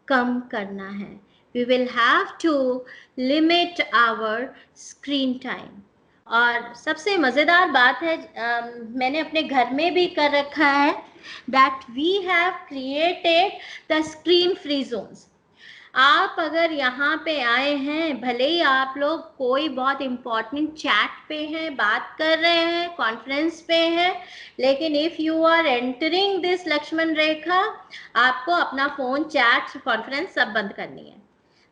कम करना है. We will have to limit our screen time. और सबसे मज़ेदार बात है, मैंने अपने घर में भी कर रखा है, that we have created the screen free zones. आप अगर यहाँ पे आए हैं, भले ही आप लोग कोई बहुत इम्पोर्टेंट चैट पे हैं, बात कर रहे हैं, कॉन्फ्रेंस पे हैं, लेकिन if you are entering this Lakshman rekha, आपको अपना फ़ोन, चैट, कॉन्फ्रेंस सब बंद करनी है।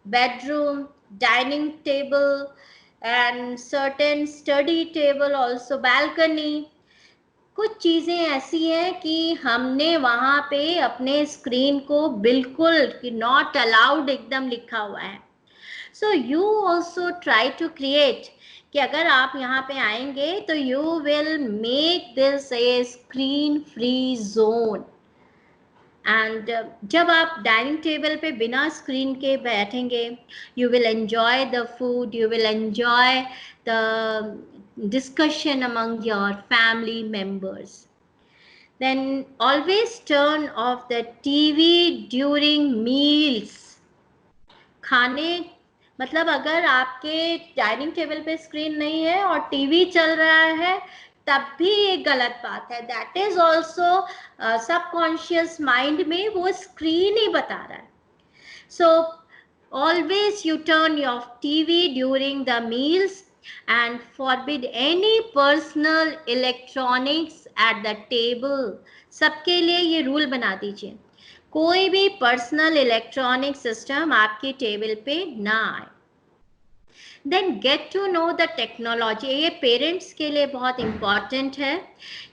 Bedroom, dining table and certain study table, also balcony, कुछ चीज़ें ऐसी हैं कि हमने वहाँ पे अपने स्क्रीन को बिल्कुल कि नॉट अलाउड एकदम लिखा हुआ है। So you also try to create कि अगर आप यहाँ पे आएंगे तो you will make this a screen free zone. And जब आप डाइनिंग टेबल पे बिना स्क्रीन के बैठेंगे, you will enjoy the food, you will enjoy the discussion among your family members. Then always turn off the TV during meals. खाने मतलब अगर आपके डाइनिंग टेबल पे स्क्रीन नहीं है और टीवी चल रहा है तब भी एक गलत बात है. That is also subconscious mind में वो स्क्रीन ही बता रहा है. सो always you turn your TV during the meals and forbid any personal electronics at the table. सबके लिए ये रूल बना दीजिए, कोई भी पर्सनल इलेक्ट्रॉनिक सिस्टम आपके टेबल पे ना आए. Then get to know the technology. ये पेरेंट्स के लिए बहुत इम्पॉर्टेंट है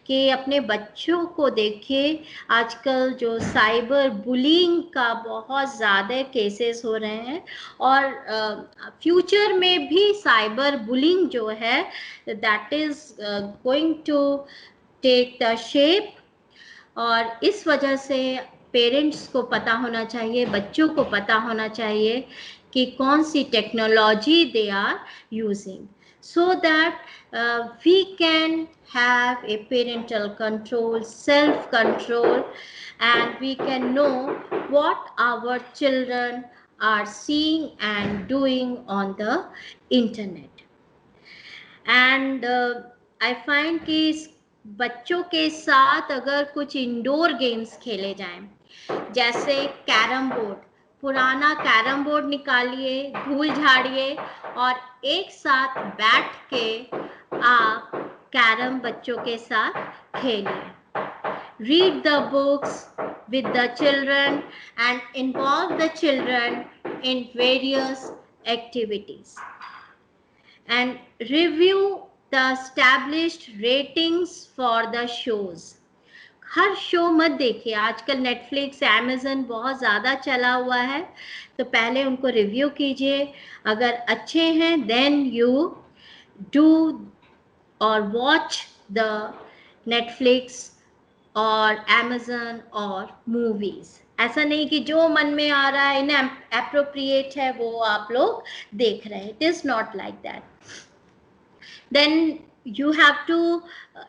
कि अपने बच्चों को देखिए, आजकल जो साइबर बुलिंग का बहुत ज़्यादा केसेस हो रहे हैं और फ्यूचर में भी साइबर बुलिंग जो है that is going to take the shape. और इस वजह से पेरेंट्स को पता होना चाहिए, बच्चों को पता होना चाहिए कि कौन सी technology they are using, so that we can have a parental control, self control, and we can know what our children are seeing and doing on the internet. And I find कि बच्चों के साथ अगर कुछ indoor games खेले जाएं, जैसे carrom board, पुराना कैरम बोर्ड निकालिए, धूल झाड़िए और एक साथ बैठ के आप कैरम बच्चों के साथ खेलिए. Read the books with the children and involve the children in various activities. And review the established ratings for the shows. Her show मत देखिए. आजकल नेटफ्लिक्स, अमेज़न बहुत ज़्यादा चला हुआ है, तो पहले उनको रिव्यू कीजिए. अगर अच्छे हैं देन यू डू और वॉच द नेटफ्लिक्स और अमेज़न और मूवीज़. ऐसा नहीं कि जो मन में आ रहा है, इनएप्रोप्रिएट है, वो आप लोग देख रहे हैं. It is not like that. Then you have to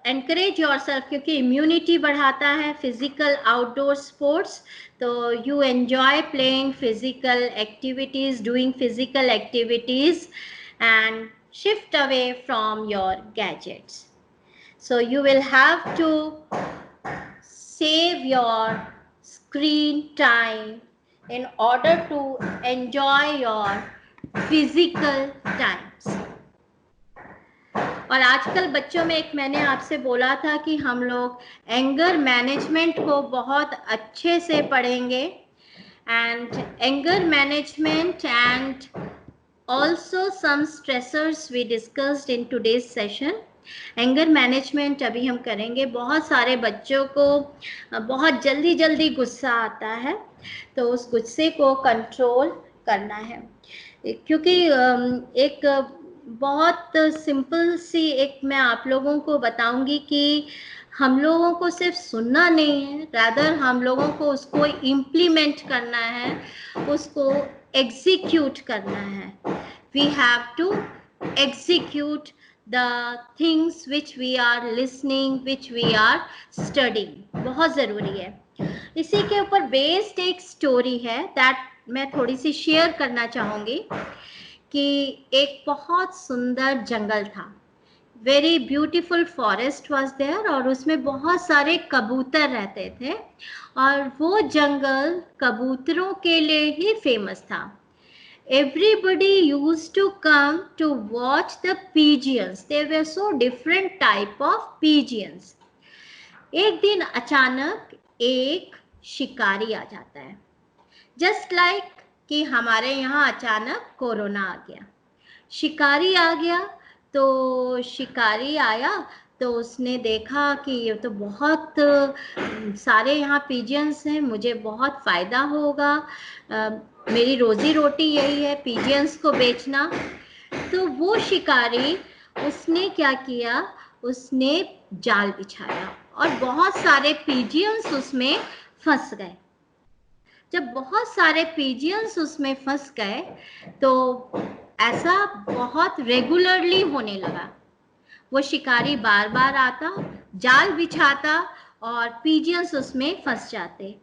encourage yourself, क्योंकि इम्यूनिटी बढ़ाता है फिजिकल आउटडोर स्पोर्ट्स. तो you enjoy playing physical activities, doing physical activities and shift away from your gadgets. So you will have to save your screen time in order to enjoy your physical times. और आजकल बच्चों में एक मैंने आपसे बोला था कि हम लोग एंगर मैनेजमेंट को बहुत अच्छे से पढ़ेंगे. And anger management and also some stressors we discussed in today's session. Anger management अभी हम करेंगे. बहुत सारे बच्चों को बहुत जल्दी जल्दी गुस्सा आता है, तो उस गुस्से को कंट्रोल करना है. क्योंकि एक बहुत सिंपल सी एक मैं आप लोगों को बताऊंगी कि हम लोगों को सिर्फ सुनना नहीं है, रादर हम लोगों को उसको इम्प्लीमेंट करना है, उसको एग्जीक्यूट करना है. We have to execute the things which we are listening, which we are studying. बहुत ज़रूरी है. इसी के ऊपर बेस्ड एक स्टोरी है दैट मैं थोड़ी सी शेयर करना चाहूँगी. कि एक बहुत सुंदर जंगल था. Very beautiful forest was there, और उसमें बहुत सारे कबूतर रहते थे, और वो जंगल कबूतरों के लिए ही फेमस था. Everybody used to come to watch the pigeons. There were so different type of pigeons. एक दिन अचानक एक शिकारी आ जाता है, जस्ट लाइक कि हमारे यहाँ अचानक कोरोना आ गया. शिकारी आ गया, तो शिकारी आया तो उसने देखा कि ये तो बहुत सारे यहाँ पिजियंस हैं, मुझे बहुत फ़ायदा होगा, मेरी रोज़ी रोटी यही है पिजियंस को बेचना. तो वो शिकारी, उसने क्या किया, उसने जाल बिछाया और बहुत सारे पिजियंस उसमें फंस गए. जब बहुत सारे पिजियंस उसमें फंस गए तो ऐसा बहुत रेगुलरली होने लगा. वो शिकारी बार बार आता, जाल बिछाता और पिजियंस उसमें फंस जाते.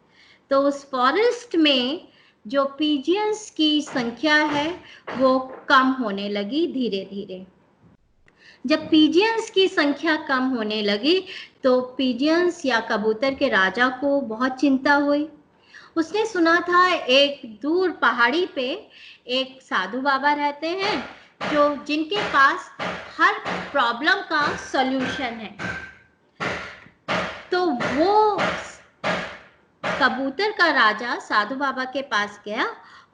तो उस फॉरेस्ट में जो पिजियंस की संख्या है वो कम होने लगी धीरे धीरे. जब पिजियंस की संख्या कम होने लगी तो पिजियंस या कबूतर के राजा को बहुत चिंता हुई. उसने सुना था एक दूर पहाड़ी पे एक साधु बाबा रहते हैं जो जिनके पास हर प्रॉब्लम का सॉल्यूशन है. तो वो कबूतर का राजा साधु बाबा के पास गया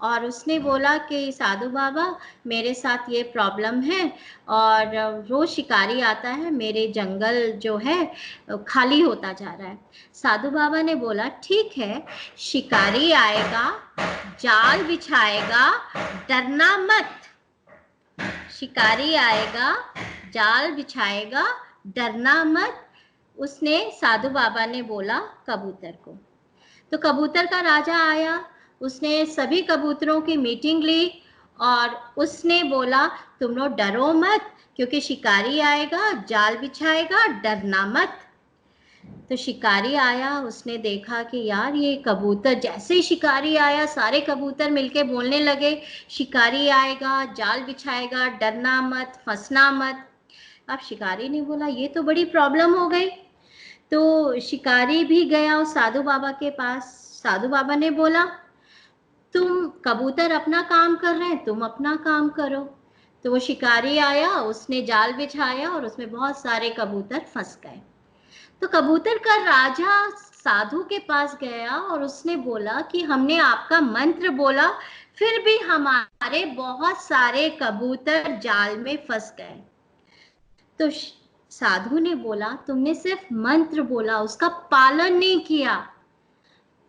और उसने बोला कि साधु बाबा, मेरे साथ ये प्रॉब्लम है और रोज शिकारी आता है, मेरे जंगल जो है खाली होता जा रहा है. साधु बाबा ने बोला, ठीक है, शिकारी आएगा, जाल बिछाएगा, डरना मत. शिकारी आएगा, जाल बिछाएगा, डरना मत. उसने साधु बाबा ने बोला कबूतर को. तो कबूतर का राजा आया, उसने सभी कबूतरों की मीटिंग ली और उसने बोला, तुम लोग डरो मत, क्योंकि शिकारी आएगा, जाल बिछाएगा, डरना मत. तो शिकारी आया, उसने देखा कि यार ये कबूतर, जैसे ही शिकारी आया सारे कबूतर मिलके बोलने लगे, शिकारी आएगा, जाल बिछाएगा, डरना मत, फंसना मत. अब शिकारी ने बोला ये तो बड़ी प्रॉब्लम हो गई. तो शिकारी भी गया उस साधु बाबा के पास. साधु बाबा ने बोला, तुम कबूतर अपना काम कर रहे हैं, तुम अपना काम करो. तो वो शिकारी आया, उसने जाल बिछाया और उसमें बहुत सारे कबूतर फंस गए. तो कबूतर का राजा साधु के पास गया और उसने बोला कि हमने आपका मंत्र बोला, फिर भी हमारे बहुत सारे कबूतर जाल में फंस गए. तो साधु ने बोला, तुमने सिर्फ मंत्र बोला, उसका पालन नहीं किया.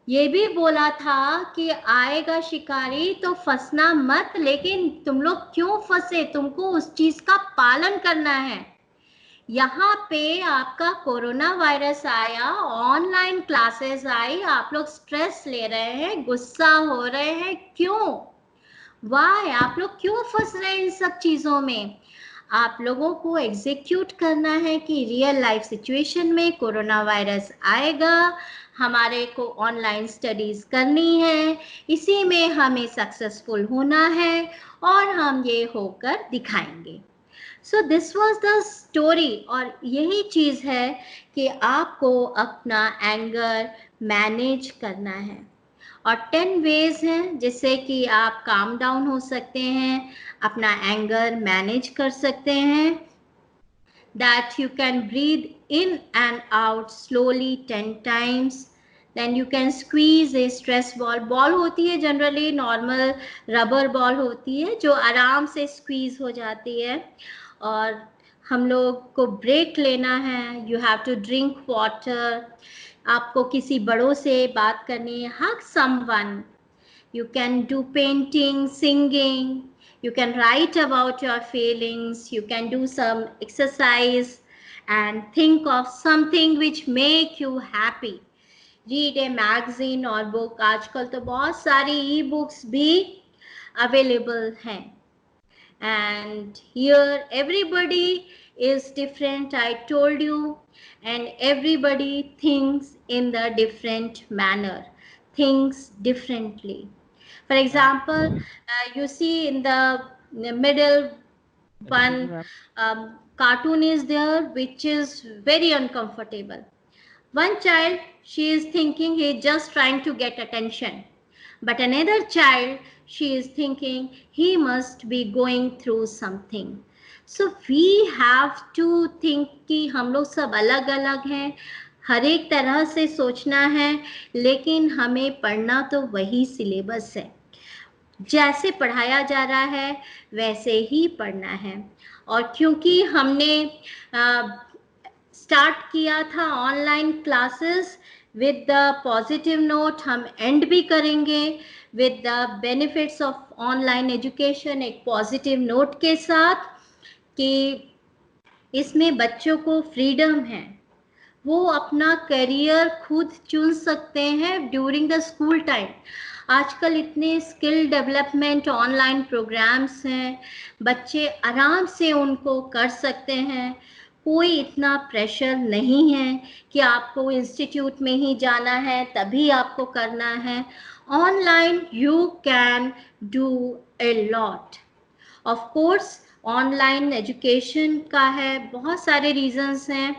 ये भी बोला था कि आएगा शिकारी तो फंसना मत, लेकिन तुम लोग क्यों फंसे, तुमको उस चीज का पालन करना है. यहाँ पे आपका कोरोना वायरस आया, ऑनलाइन क्लासेस आई, आप लोग स्ट्रेस ले रहे हैं, गुस्सा हो रहे हैं, क्यों, वाई, आप लोग क्यों फंस रहे हैं इन सब चीजों में. आप लोगों को एग्जीक्यूट करना है कि रियल लाइफ सिचुएशन में कोरोना वायरस आएगा, हमारे को ऑनलाइन स्टडीज करनी है, इसी में हमें सक्सेसफुल होना है और हम ये होकर दिखाएंगे. So this was the story. और यही चीज़ है कि आपको अपना एंगर मैनेज करना है. और 10 वेज हैं जिससे कि आप काम डाउन हो सकते हैं, अपना एंगर मैनेज कर सकते हैं. That you can breathe in and out slowly 10 times. Then you can squeeze a stress ball. Ball होती है जनरली, नॉर्मल रबर बॉल होती है जो आराम से स्क्वीज हो जाती है. और हम लोग को ब्रेक लेना है. You have to drink water. आपको किसी बड़ों से बात करनी है, hug someone. You can do painting, singing, you can write about your feelings, you can do some exercise and think of something which make you happy. Read a magazine or book. आजकल तो बहुत सारी e-books भी available हैं. And here everybody is different, I told you, and everybody thinks in the different manner, thinks differently. For example, you see in the middle one cartoon is there which is very uncomfortable. One child, she is thinking he is just trying to get attention, but another child, she is thinking he must be going through something. So we have to think कि हम लोग सब अलग अलग हैं, हर एक तरह से सोचना है, लेकिन हमें पढ़ना तो वही सिलेबस है, जैसे पढ़ाया जा रहा है वैसे ही पढ़ना है. और क्योंकि हमने स्टार्ट किया था online classes with the positive note, हम एंड भी करेंगे with the benefits of online education, एक पॉजिटिव नोट के साथ कि इसमें बच्चों को फ्रीडम है, वो अपना करियर खुद चुन सकते हैं ड्यूरिंग द स्कूल टाइम. आजकल इतने स्किल डेवलपमेंट ऑनलाइन प्रोग्राम्स हैं, बच्चे आराम से उनको कर सकते हैं. कोई इतना प्रेशर नहीं है कि आपको इंस्टीट्यूट में ही जाना है तभी आपको करना है. Online you can do a lot. Of course online education का है, बहुत सारे रीजंस हैं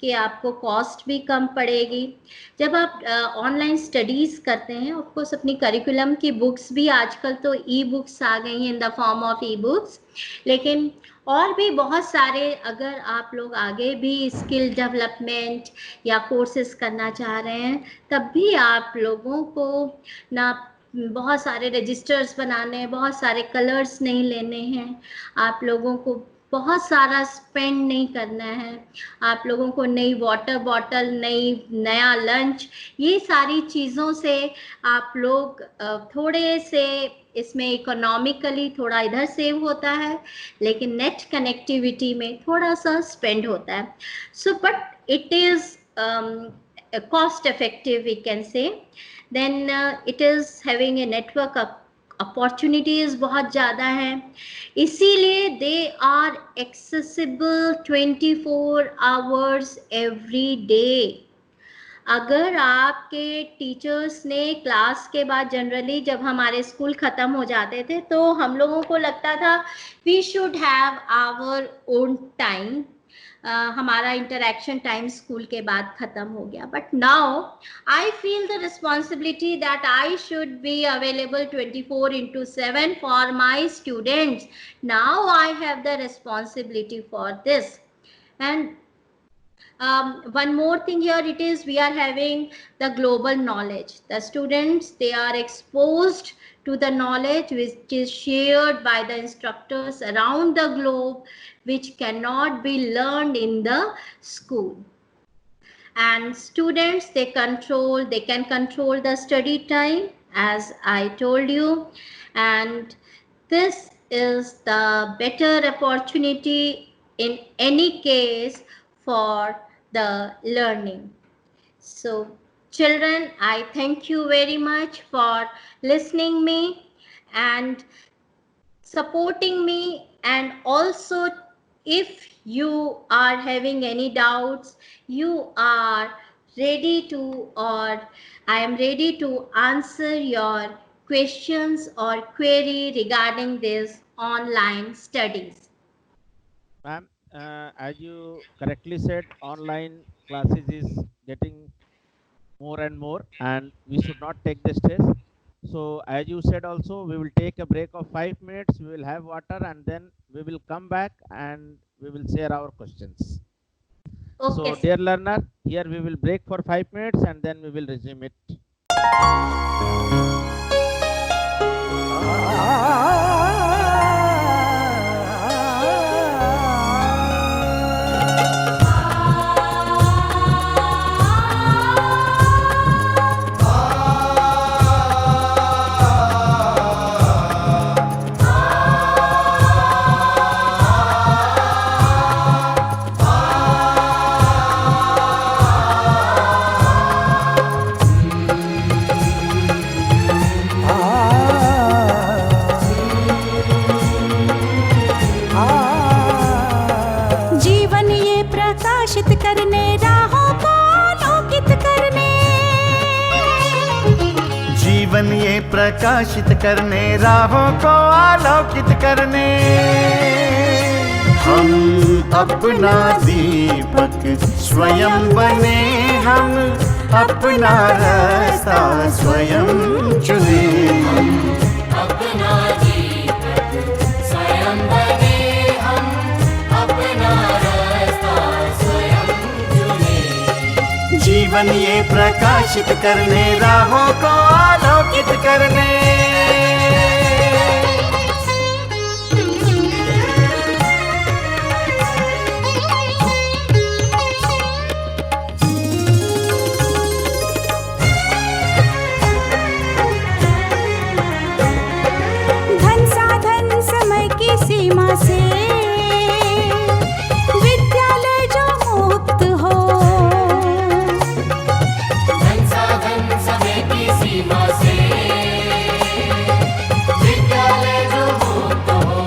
कि आपको कॉस्ट भी कम पड़ेगी. जब आप ऑनलाइन स्टडीज़ करते हैं, ऑफ कोर्स अपनी करिकुलम की बुक्स भी आजकल तो ई बुक्स आ गई हैं in the form of e books, लेकिन और भी बहुत सारे, अगर आप लोग आगे भी स्किल डेवलपमेंट या कोर्सेज करना चाह रहे हैं तब भी आप लोगों को ना बहुत सारे रजिस्टर्स बनाने, बहुत सारे कलर्स नहीं लेने हैं, आप लोगों को बहुत सारा स्पेंड नहीं करना है, आप लोगों को नई वाटर बॉटल, नया लंच, ये सारी चीज़ों से आप लोग थोड़े से इसमें इकोनॉमिकली थोड़ा इधर सेव होता है, लेकिन नेट कनेक्टिविटी में थोड़ा सा स्पेंड होता है. So but it is cost effective we can say. Then it is having a network opportunities बहुत ज़्यादा हैं, इसीलिए they are accessible 24 hours every day. अगर आपके टीचर्स ने क्लास के बाद, जनरली जब हमारे स्कूल ख़त्म हो जाते थे तो हम लोगों को लगता था we should have our own time, हमारा इंटरेक्शन टाइम स्कूल के बाद ख़त्म हो गया. But now I feel the responsibility that I should be available 24/7 for my students. Now I have the responsibility for this. And one more thing here, it is we are having the global knowledge. The students, they are exposed to the knowledge which is shared by the instructors around the globe, which cannot be learned in the school. And students, they can control the study time, as I told you, and this is the better opportunity in any case for the learning. So children, I thank you very much for listening me and supporting me, and also if you are having any doubts, you are ready to, or I am ready to answer your questions or query regarding this online studies. Ma'am, as you correctly said, online classes is getting more and more, and we should not take the stress. So as you said also, we will take a break of 5 minutes, we will have water, and then we will come back and we will share our questions. Okay. So dear learner, here we will break for 5 minutes and then we will resume it. जीवन ये प्रकाशित करने, राहों को आलोकित करने. हम अपना दीपक स्वयं बने, हम अपना रास्ता स्वयं चुने। अपना दीपक स्वयं बने, हम अपना रास्ता स्वयं चुने। जीवन ये प्रकाशित करने, राहों को आलोकित करने। धन साधन समय की सीमा से विद्यालय जो मुक्त हो, धन साधन समय की सीमा से विद्यालय जो मुक्त हो।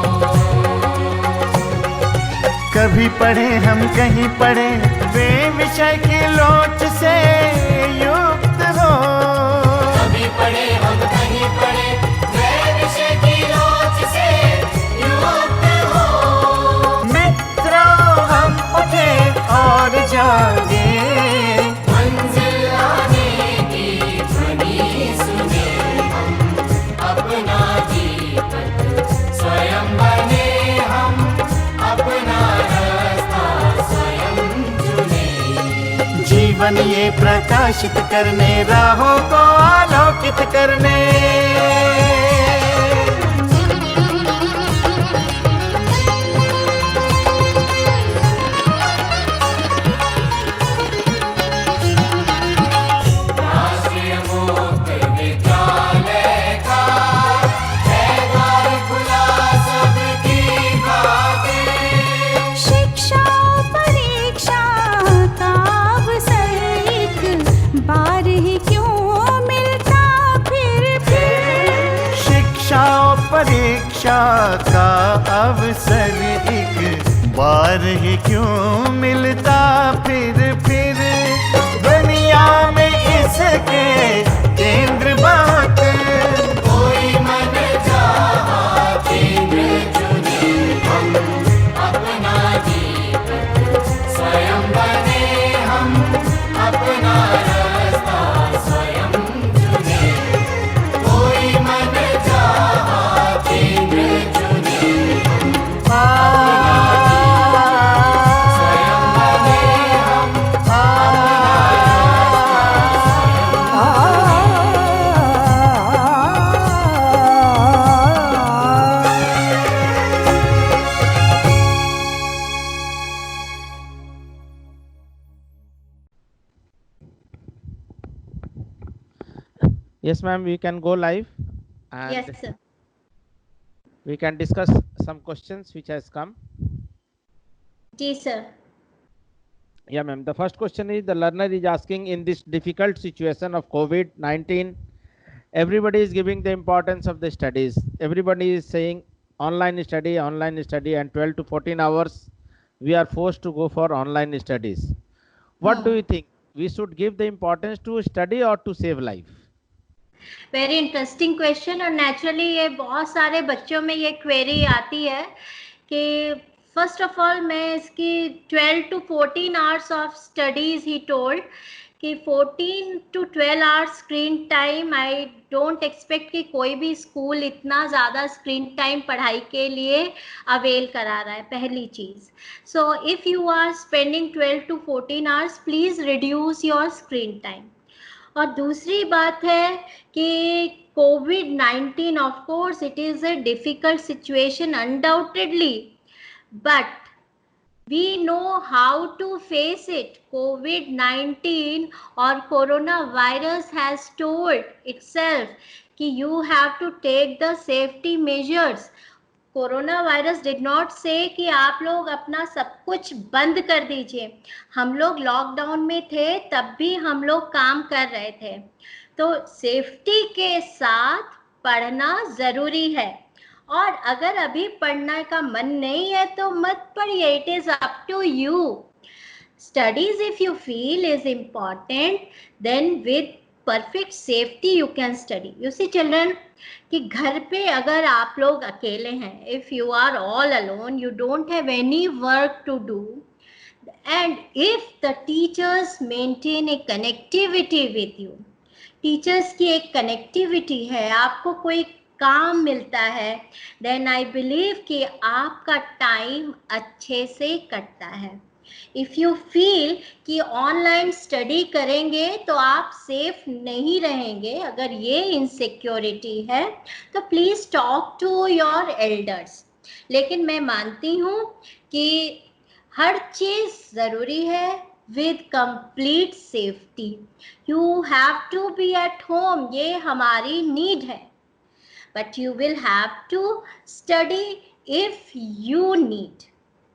कभी पढ़े हम कहीं पढ़े, वे विषय की लोच से युक्त हो। कभी पढ़े हम कहीं पढ़े, वे विषय की लोच से युक्त हो। मित्रों हम उठे और जागे, मंजिल आने की ध्वनि सुने। हम अपना दीपक स्वयं बने, हम अपना रास्ता स्वयं चुने। जीवन ये प्रकाशित करने, राहों को आलोकित करने। राष्ट्रीय मुक्त विद्यालय का है द्वार खुला सबकी खातिर। शिक्षा परीक्षा का अवसर एक बार ही क्यों मिलता फिर। शिक्षा और परीक्षा का अवसर एक बार ही क्यों मिलता फिर। दुनिया में इसके केंद्र बात, कोई मन चाहा केंद्र चुने। हम अपना दीपक स्वयं बने, हम अपना रास्ता स्वयं चुने। कोई मन चाहा केंद्र चुने। स्वयं बने, हम Yes, ma'am, we can go live and Yes, sir. we can discuss some questions which has come. Ji, sir. Yeah, ma'am. The first question is the learner is asking, in this difficult situation of COVID-19, everybody is giving the importance of the studies. Everybody is saying online study, and 12 to 14 hours we are forced to go for online studies. What do you think? We should give the importance to study or to save life? Very interesting question. और naturally ये बहुत सारे बच्चों में ये query आती है कि फर्स्ट ऑफ ऑल मैं इसकी 12 to 14 hours of studies he told कि 14 to 12 hours screen time. I don't expect कि कोई भी स्कूल इतना ज़्यादा स्क्रीन टाइम पढ़ाई के लिए अवेल करा रहा है, पहली चीज़। So if you are spending 12 to 14 hours, please reduce your screen time. और दूसरी बात है कि COVID-19, of course it is a difficult situation undoubtedly, but we know how to face it. COVID-19 or coronavirus has told itself कि you have to take the safety measures. Corona virus did not से कि आप लोग अपना सब कुछ बंद कर दीजिए। हम लोग लॉकडाउन में थे, तब भी हम लोग काम कर रहे थे। तो सेफ्टी के साथ पढ़ना ज़रूरी है। और अगर अभी पढ़ने का मन नहीं है तो मत पढ़िए, it is up to you. Studies, if you feel is important, then with perfect safety you can study. You see children, कि घर पे अगर आप लोग अकेले हैं, if you are all alone, you don't have any work to do, and if the teachers maintain a connectivity with you, teachers की एक कनेक्टिविटी है, आपको कोई काम मिलता है, देन आई बिलीव कि आपका टाइम अच्छे से कटता है. इफ यू फील कि ऑनलाइन स्टडी करेंगे तो आप सेफ नहीं रहेंगे, अगर ये इनसिक्योरिटी है तो please talk to your elders. लेकिन मैं मानती हूँ कि हर चीज जरूरी है with complete safety. You have to be at home, ये हमारी need है, but you will have to study if you need.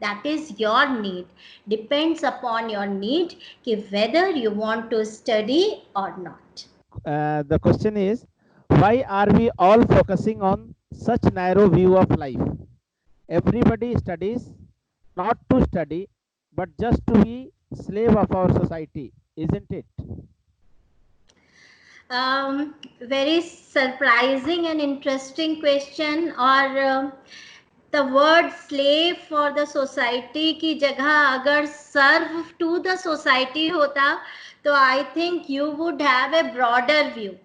That is your need. Depends upon your need कि whether you want to study or not. The question is, why are we all focusing on such narrow view of life? Everybody studies not to study, but just to be slave of our society, isn't it? Very surprising and interesting question. और the word slave for the society की जगह अगर serve to the society होता तो I think you would have a broader view.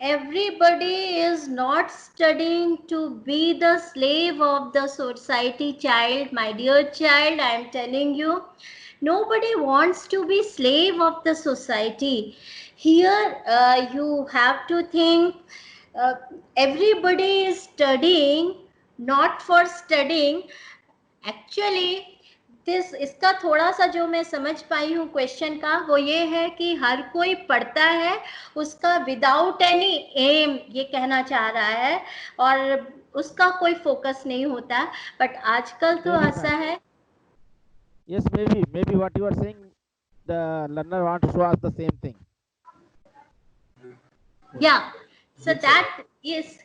Everybody is not studying to be the slave of the society, child. My dear child, I am telling you, nobody wants to be slave of the society. Here you have to think, everybody is studying not for studying. Actually इसका थोड़ा सा जो मैं समझ पाई हूँ question का, वो ये है कि हर कोई पढ़ता है उसका विदाउट एनी एम, ये कहना चाह रहा है, और उसका कोई फोकस नहीं होता. बट आजकल तो ऐसा है. Yes, maybe what you are saying, the learner wants to ask the same thing. Yeah, so that is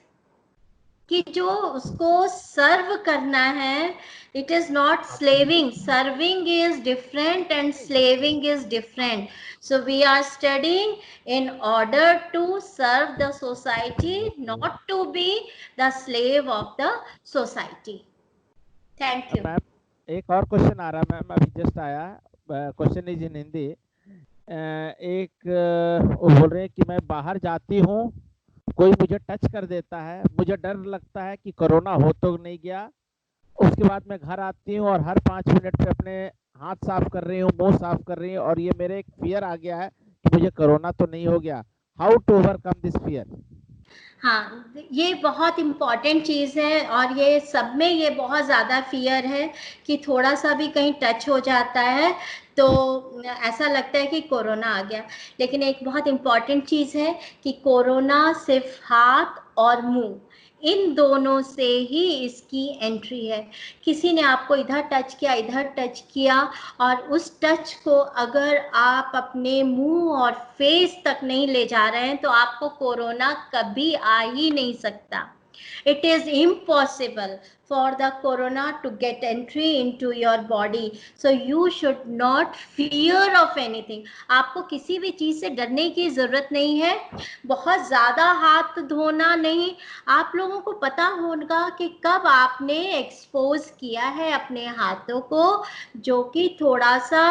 कि जो उसको सर्व करना है, it is not slaving. Serving is different and slaving is different. So we are studying in order to serve the society, not to be the slave of the society. Thank you. Ma'am एक और question आ रहा है ma'am, अभी just आया. Question is in Hindi. एक वो बोल रहे हैं कि मैं बाहर जाती हूँ, कोई मुझे टच कर देता है, मुझे डर लगता है कि कोरोना हो तो नहीं गया. उसके बाद मैं घर आती हूँ और हर 5 मिनट पे अपने हाथ साफ कर रही हूँ, मुंह साफ कर रही हूँ, और ये मेरे एक फियर आ गया है कि मुझे कोरोना तो नहीं हो गया. How to overcome this fear? हाँ, ये बहुत इम्पॉर्टेंट चीज़ है, और ये सब में ये बहुत ज़्यादा फियर है कि थोड़ा सा भी कहीं टच हो जाता है तो ऐसा लगता है कि कोरोना आ गया. लेकिन एक बहुत इम्पॉर्टेंट चीज़ है कि कोरोना सिर्फ हाथ और मुंह, इन दोनों से ही इसकी एंट्री है. किसी ने आपको इधर टच किया, इधर टच किया, और उस टच को अगर आप अपने मुंह और फेस तक नहीं ले जा रहे हैं तो आपको कोरोना कभी आ ही नहीं सकता. It is impossible for the corona to get entry into your body. So you should not fear of anything. आपको किसी भी चीज से डरने की जरूरत नहीं है. बहुत ज्यादा हाथ धोना नहीं. आप लोगों को पता होगा कि कब आपने एक्सपोज किया है अपने हाथों को, जो कि थोड़ा सा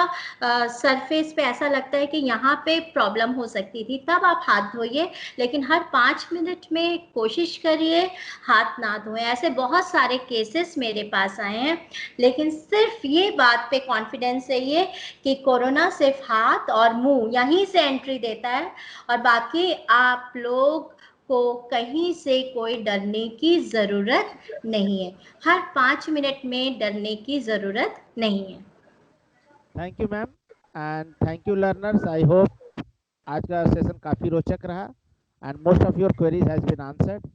सरफेस पे ऐसा लगता है कि यहाँ पे प्रॉब्लम हो सकती थी, तब आप हाथ धोइए. लेकिन हर 5 मिनट में कोशिश करिए हाथ ना धोएं. ऐसे बहुत सारे केसेस मेरे पास आए हैं. लेकिन सिर्फ ये बात पे कॉन्फिडेंस रहिए कि कोरोना सिर्फ हाथ और मुंह यहीं से एंट्री देता है, और बाकी आप लोग को कहीं से कोई डरने की जरूरत नहीं है. हर 5 मिनट में डरने की जरूरत नहीं है. Thank you ma'am, and thank you learners. I hope आज का सेशन काफ़ी रोचक रहा, and most of your queries has been answered.